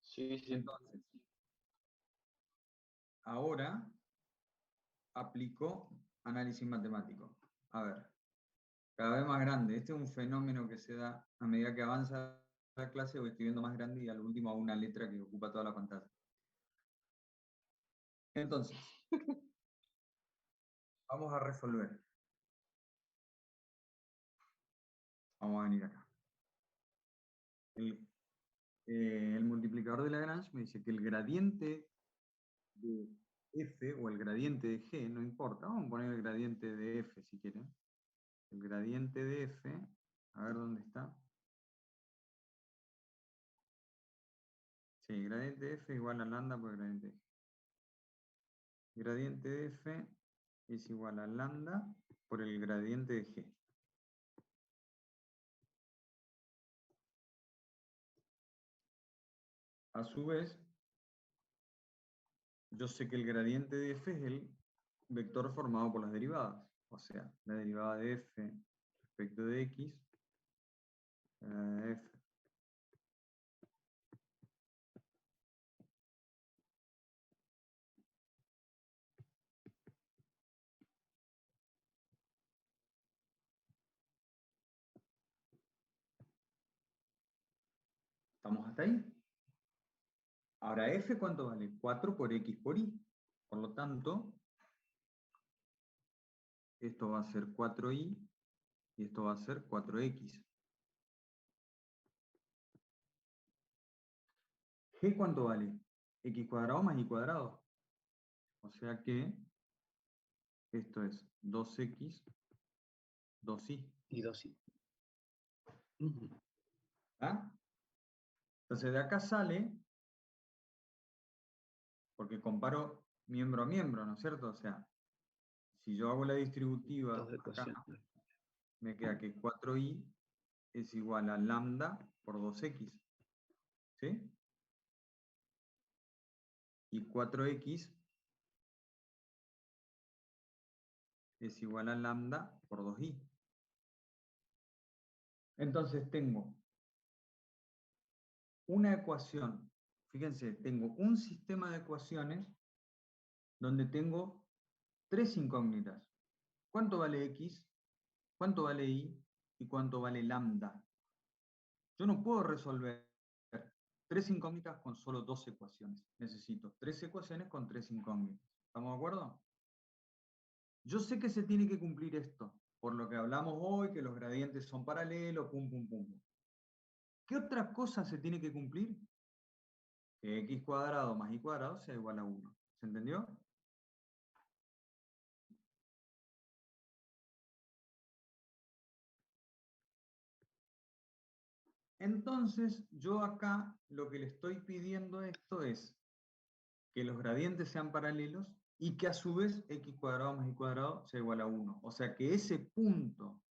Sí, sí. Entonces, ahora aplico análisis matemático. A ver, cada vez más grande. Este es un fenómeno que se da a medida que avanza la clase, voy escribiendo más grande y al último hago una letra que ocupa toda la pantalla. Entonces, vamos a resolver. Vamos a venir acá. El multiplicador de Lagrange me dice que el gradiente de f o el gradiente de g, no importa, vamos a poner el gradiente de f si quieren. El gradiente de f, a ver dónde está. Sí, gradiente de f igual a lambda por el gradiente de g. Gradiente de f es igual a lambda por el gradiente de g. A su vez, yo sé que el gradiente de f es el vector formado por las derivadas. O sea, la derivada de f respecto de x, f. ¿Estamos hasta ahí? Ahora, f, ¿cuánto vale? 4 por x por y. Por lo tanto, esto va a ser 4y y esto va a ser 4x. ¿G cuánto vale? X cuadrado más y cuadrado. O sea que esto es 2x, 2y. Y 2i. ¿Ah? Entonces de acá sale, porque comparo miembro a miembro, ¿no es cierto? O sea, si yo hago la distributiva Dos acá, ecuaciones. me queda que 4y es igual a lambda por 2x. ¿Sí? Y 4x es igual a lambda por 2y. Entonces tengo una ecuación, fíjense, tengo un sistema de ecuaciones donde tengo tres incógnitas. ¿Cuánto vale x? ¿Cuánto vale y? ¿Y cuánto vale lambda? Yo no puedo resolver tres incógnitas con solo dos ecuaciones. Necesito tres ecuaciones con tres incógnitas. ¿Estamos de acuerdo? Yo sé que se tiene que cumplir esto, por lo que hablamos hoy, que los gradientes son paralelos, pum, pum, pum. ¿Qué otra cosa se tiene que cumplir? Que x cuadrado más y cuadrado sea igual a 1. ¿Se entendió? Entonces, yo acá lo que le estoy pidiendo a esto es que los gradientes sean paralelos y que a su vez x cuadrado más y cuadrado sea igual a 1. O sea que ese punto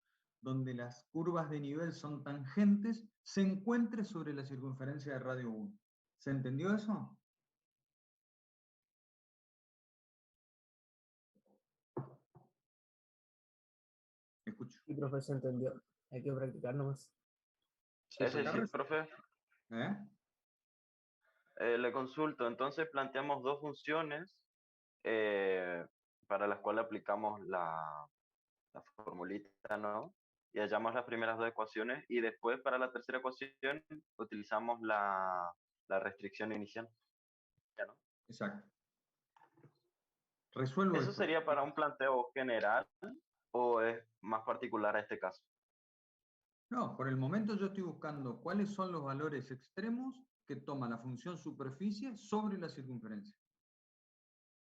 donde las curvas de nivel son tangentes se encuentre sobre la circunferencia de radio 1. ¿Se entendió eso? Escucho. Sí, profe, se entendió. Hay que practicar nomás. Sí, Es profe. decir, profe, ¿Eh? le consulto, entonces planteamos dos funciones eh, para las cuales aplicamos la formulita, ¿no? Y hallamos las primeras dos ecuaciones y después para la tercera ecuación utilizamos la restricción inicial, ¿no? Exacto. Resuelvo ¿Eso esto. sería para un planteo general o es más particular a este caso? No, por el momento yo estoy buscando cuáles son los valores extremos que toma la función superficie sobre la circunferencia.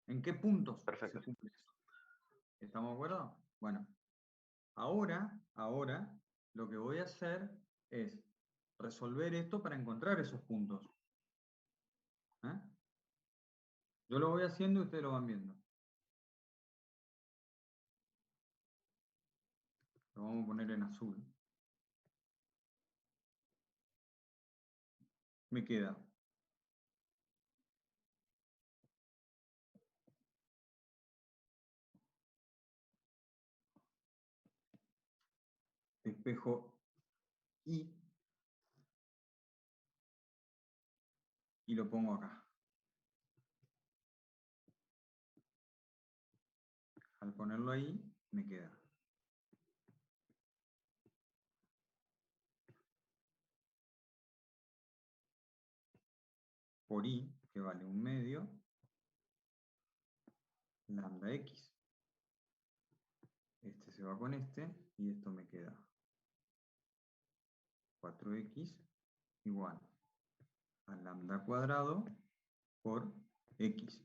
¿En qué puntos Perfecto. se cumple eso? ¿Estamos de acuerdo? Bueno, ahora, lo que voy a hacer es resolver esto para encontrar esos puntos. ¿Eh? Yo lo voy haciendo y ustedes lo van viendo. Lo vamos a poner en azul. Me queda espejo y lo pongo acá. Al ponerlo ahí, me queda por i, que vale 1/2, lambda x. Este se va con este, y esto me queda 4x igual a lambda cuadrado por x.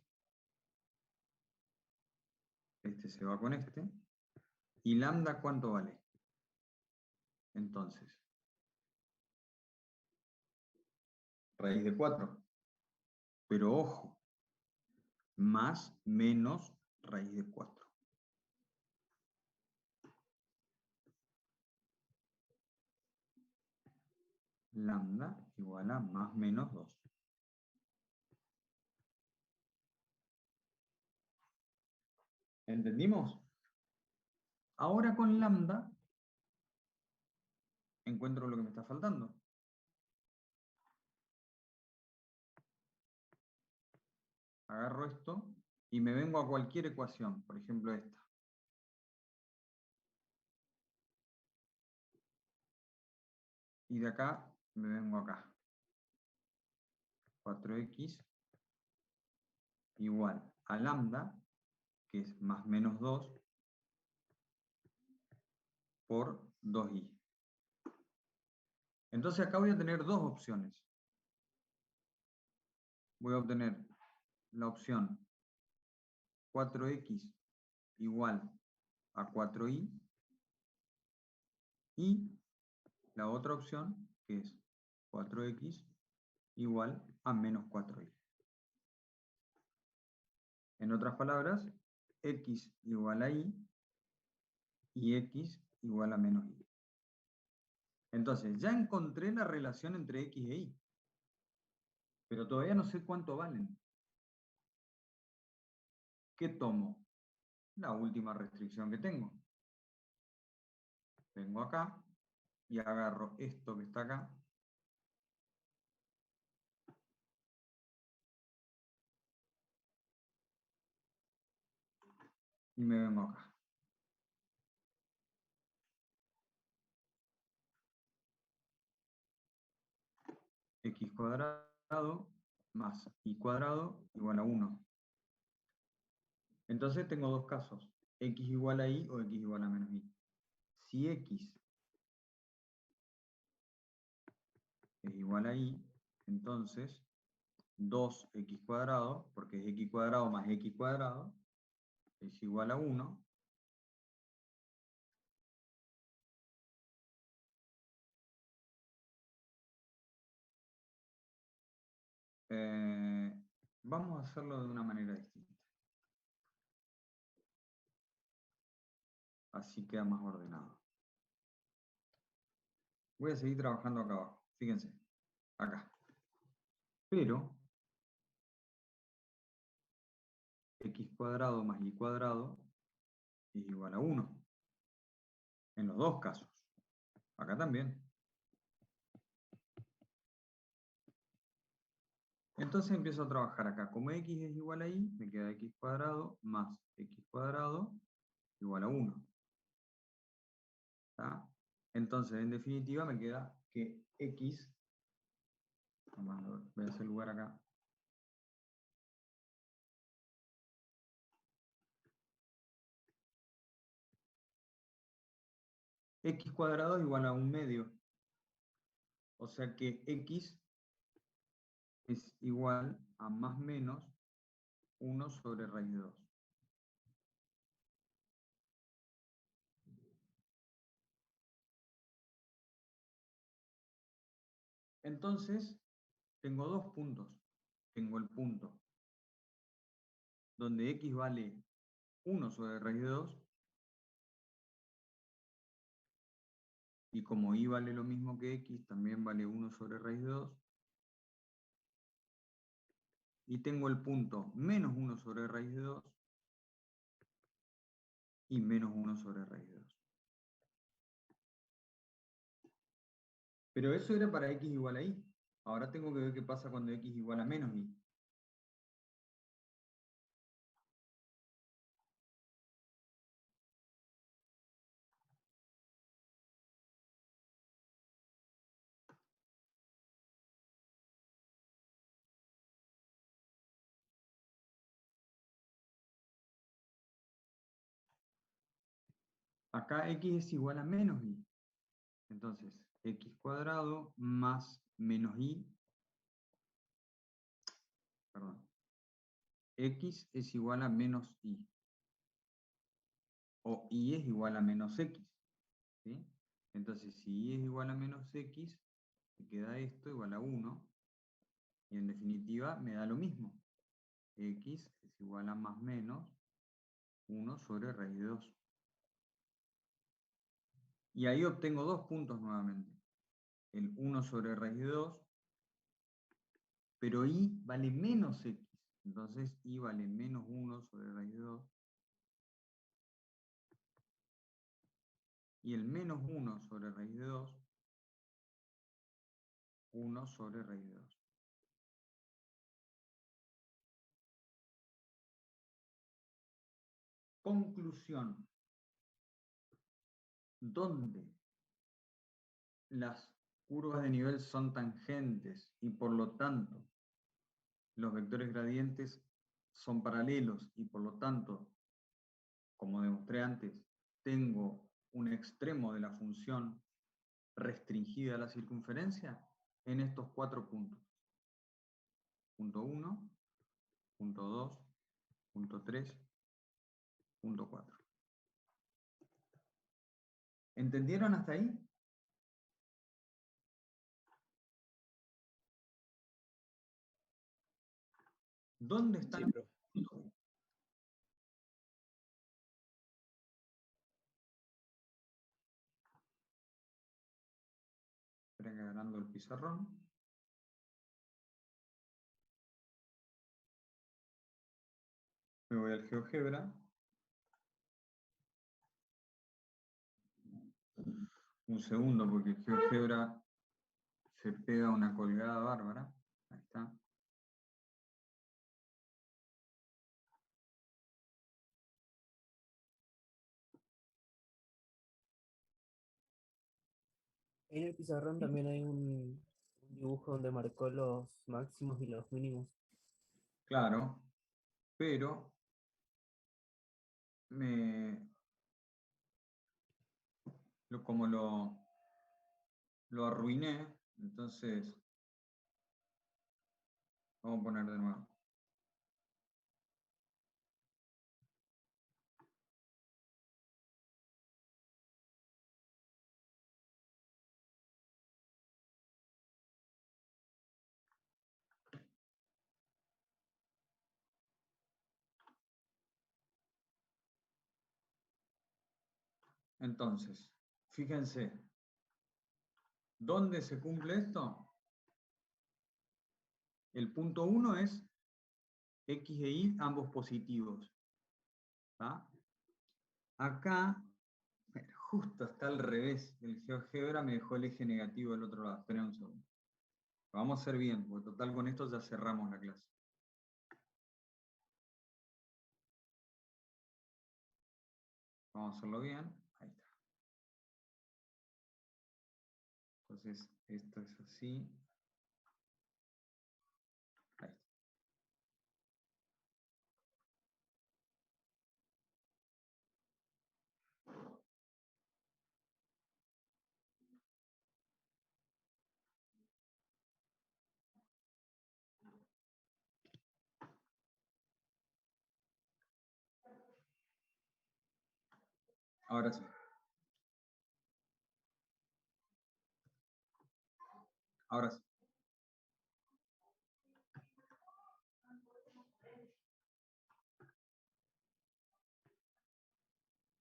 Este se va con este. ¿Y lambda cuánto vale? Entonces, raíz de 4. Pero ojo, más menos raíz de 4. Lambda igual a más menos 2. ¿Entendimos? Ahora con lambda encuentro lo que me está faltando. Agarro esto y me vengo a cualquier ecuación, por ejemplo esta. Y de acá me vengo acá. 4x igual a lambda, que es más menos 2, por 2i. Entonces acá voy a tener dos opciones. Voy a obtener la opción 4x igual a 4i y la otra opción que es 4x igual a menos 4i. En otras palabras, x igual a y x igual a menos y. Entonces, ya encontré la relación entre x e y, pero todavía no sé cuánto valen. ¿Qué tomo? La última restricción que tengo. Vengo acá y agarro esto que está acá. Y me vengo acá. X cuadrado más y cuadrado igual a 1. Entonces tengo dos casos, x igual a y o x igual a menos y. Si x es igual a y, entonces 2x cuadrado, porque es x cuadrado más x cuadrado, es igual a 1. Vamos a hacerlo de una manera distinta. Así queda más ordenado. Voy a seguir trabajando acá abajo. Fíjense, acá. Pero x cuadrado más y cuadrado es igual a 1. En los dos casos. Acá también. Entonces empiezo a trabajar acá. Como x es igual a y, me queda x cuadrado más x cuadrado igual a 1. ¿Está? Entonces, en definitiva, me queda que x, voy a hacer lugar acá, x cuadrado es igual a 1/2. O sea que x es igual a más menos 1 sobre raíz de 2. Entonces, tengo dos puntos. Tengo el punto donde x vale 1 sobre raíz de 2, y como y vale lo mismo que x, también vale 1 sobre raíz de 2. Y tengo el punto menos 1 sobre raíz de 2 y menos 1 sobre raíz de 2. Pero eso era para x igual a y. Ahora tengo que ver qué pasa cuando x igual a menos y. Acá x es igual a menos y. Entonces, x cuadrado más menos y, perdón, x es igual a menos y. o y es igual a menos x. ¿Sí? Entonces, si y es igual a menos x, me queda esto igual a 1, y en definitiva me da lo mismo. X es igual a más menos 1 sobre raíz de 2. Y ahí obtengo dos puntos nuevamente. El 1 sobre raíz de 2, pero y vale menos x. Entonces y vale menos 1 sobre raíz de 2. Y el menos 1 sobre raíz de 2, 1 sobre raíz de 2. Conclusión. ¿Dónde las curvas de nivel son tangentes y por lo tanto los vectores gradientes son paralelos y por lo tanto, como demostré antes, tengo un extremo de la función restringida a la circunferencia en estos cuatro puntos? Punto 1, punto 2, punto 3, punto 4. ¿Entendieron hasta ahí? ¿Dónde están Sí, profe. los puntos? Esperen que agarrando el pizarrón. Me voy al GeoGebra. Un segundo, porque el GeoGebra se pega una colgada bárbara. Ahí está. En el pizarrón también hay un dibujo donde marcó los máximos y los mínimos. Claro, pero como lo arruiné, entonces vamos a poner de nuevo. Entonces, fíjense, ¿dónde se cumple esto? El punto 1 es x e y ambos positivos. ¿Tá? Acá, justo está al revés. El GeoGebra me dejó el eje negativo del otro lado. Esperen un segundo. Lo vamos a hacer bien, porque total con esto ya cerramos la clase. Vamos a hacerlo bien. Ahí está. Entonces, esto es así. Ahí está. Ahora sí. Ahora sí.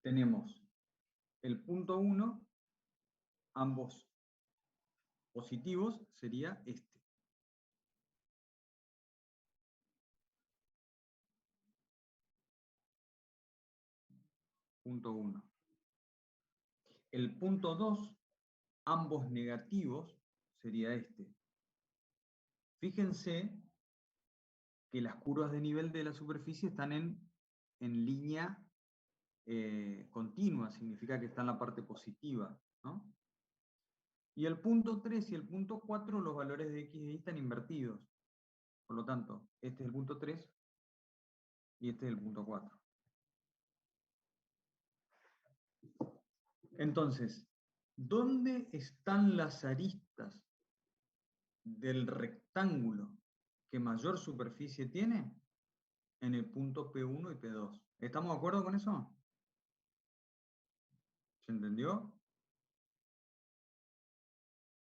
Tenemos el punto 1, ambos positivos, sería este. Punto 1. El punto 2, ambos negativos, sería este. Fíjense que las curvas de nivel de la superficie están en línea continua, significa que está en la parte positiva, ¿no? Y el punto 3 y el punto 4, los valores de x y y están invertidos. Por lo tanto, este es el punto 3 y este es el punto 4. Entonces, ¿dónde están las aristas del rectángulo que mayor superficie tiene? En el punto P1 y P2. ¿Estamos de acuerdo con eso? ¿Se entendió?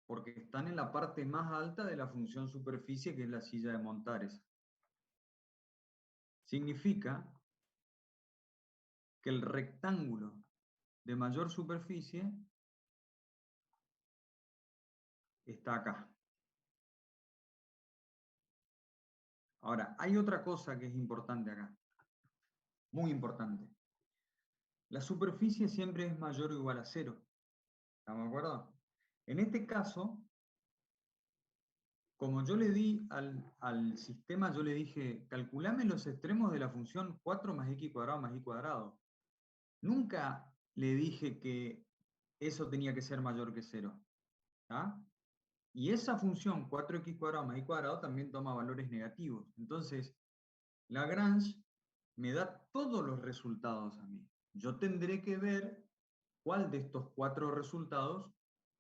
Porque están en la parte más alta de la función superficie, que es la silla de montar esa. Significa que el rectángulo de mayor superficie está acá. Ahora, hay otra cosa que es importante acá, muy importante. La superficie siempre es mayor o igual a 0. ¿Estamos de acuerdo? En este caso, como yo le di al sistema, yo le dije, calculame los extremos de la función 4 más x cuadrado más y cuadrado. Nunca le dije que eso tenía que ser mayor que 0. ¿Ah? Y esa función 4x cuadrado más y cuadrado también toma valores negativos. Entonces, Lagrange me da todos los resultados a mí. Yo tendré que ver cuál de estos 4 resultados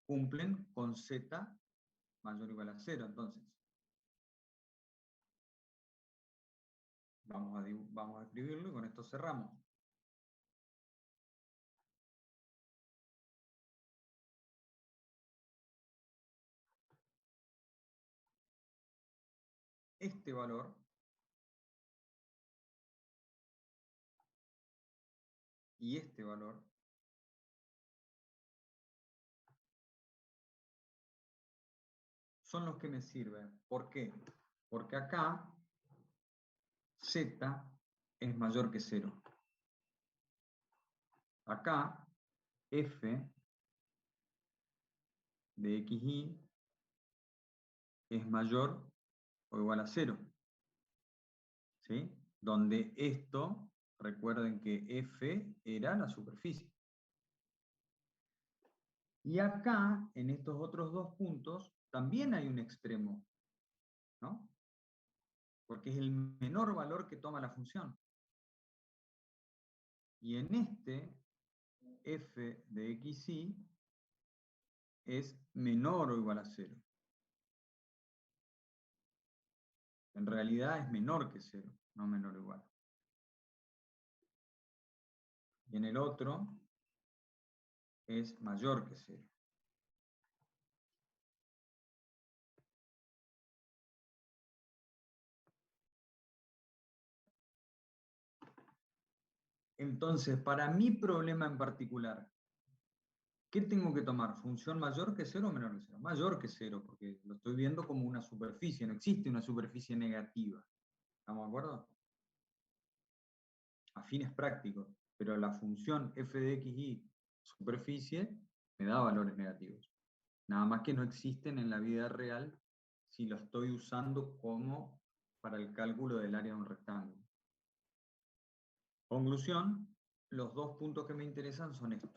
cumplen con z mayor o igual a 0. Entonces, vamos a escribirlo y con esto cerramos. Este valor y este valor son los que me sirven. ¿Por qué? Porque acá z es mayor que 0. Acá f de xy es mayor o igual a 0. ¿Sí? Donde esto, recuerden que f era la superficie. Y acá, en estos otros dos puntos, también hay un extremo, ¿no? Porque es el menor valor que toma la función. Y en este, f de xy es menor o igual a 0. En realidad es menor que 0, no menor o igual. Y en el otro es mayor que 0. Entonces, para mi problema en particular, ¿qué tengo que tomar? ¿Función mayor que 0 o menor que 0? Mayor que 0, porque lo estoy viendo como una superficie, no existe una superficie negativa. ¿Estamos de acuerdo? A fines prácticos, pero la función f de xy superficie me da valores negativos. Nada más que no existen en la vida real si lo estoy usando como para el cálculo del área de un rectángulo. Conclusión, los dos puntos que me interesan son estos.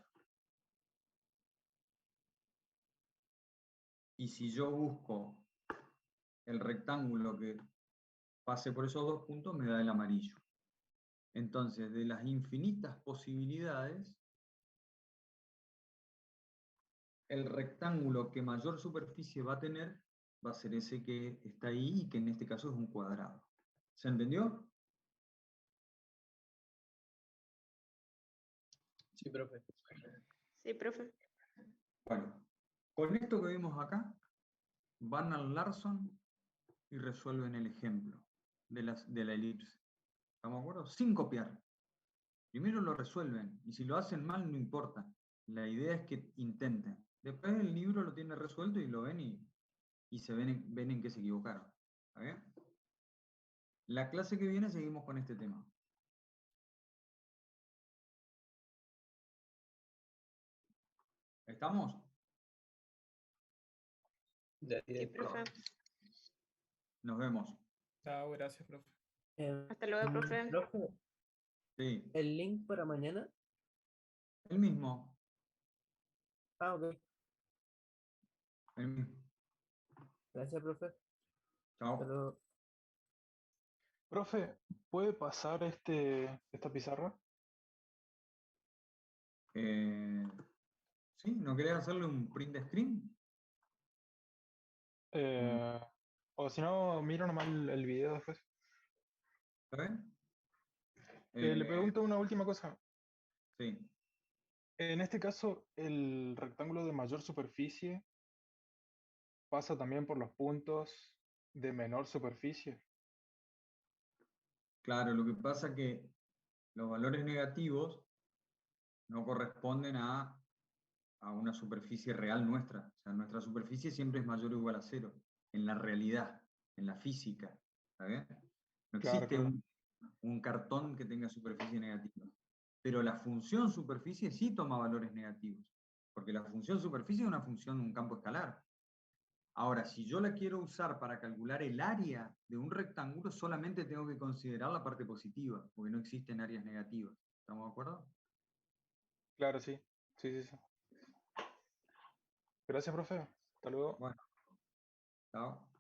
Y si yo busco el rectángulo que pase por esos dos puntos, me da el amarillo. Entonces, de las infinitas posibilidades, el rectángulo que mayor superficie va a tener va a ser ese que está ahí y que en este caso es un cuadrado. ¿Se entendió? Sí, profe. Sí, profe. Bueno, con esto que vimos acá, van al Larson y resuelven el ejemplo de la elipse. ¿Estamos de acuerdo? Sin copiar. Primero lo resuelven, y si lo hacen mal, no importa. La idea es que intenten. Después el libro lo tiene resuelto y lo ven y se ven en qué se equivocaron. ¿Está bien? La clase que viene seguimos con este tema. ¿Estamos? Sí, profe. Nos vemos. Chao, gracias, profe. Hasta luego, profe. Profe, Sí, ¿el link para mañana? el mismo. Ah, ok. El mismo. Gracias, profe. Chao. Hasta luego. Profe, ¿puede pasar esta pizarra? ¿Sí? ¿No querés hacerle un print screen? Eh, o si no, miro nomás el video después. ¿Está bien? Le pregunto una última cosa. Sí. En este caso, el rectángulo de mayor superficie pasa también por los puntos de menor superficie. Claro, lo que pasa es que los valores negativos no corresponden a una superficie real nuestra. O sea, nuestra superficie siempre es mayor o igual a cero, en la realidad, en la física. ¿Está bien? No Claro, existe claro. un cartón que tenga superficie negativa. Pero la función superficie sí toma valores negativos, porque la función superficie es una función, un campo escalar. Ahora, si yo la quiero usar para calcular el área de un rectángulo, solamente tengo que considerar la parte positiva, porque no existen áreas negativas. ¿Estamos de acuerdo? Claro, sí. Sí, sí, sí. Gracias, profe. Hasta luego. Bueno, chao.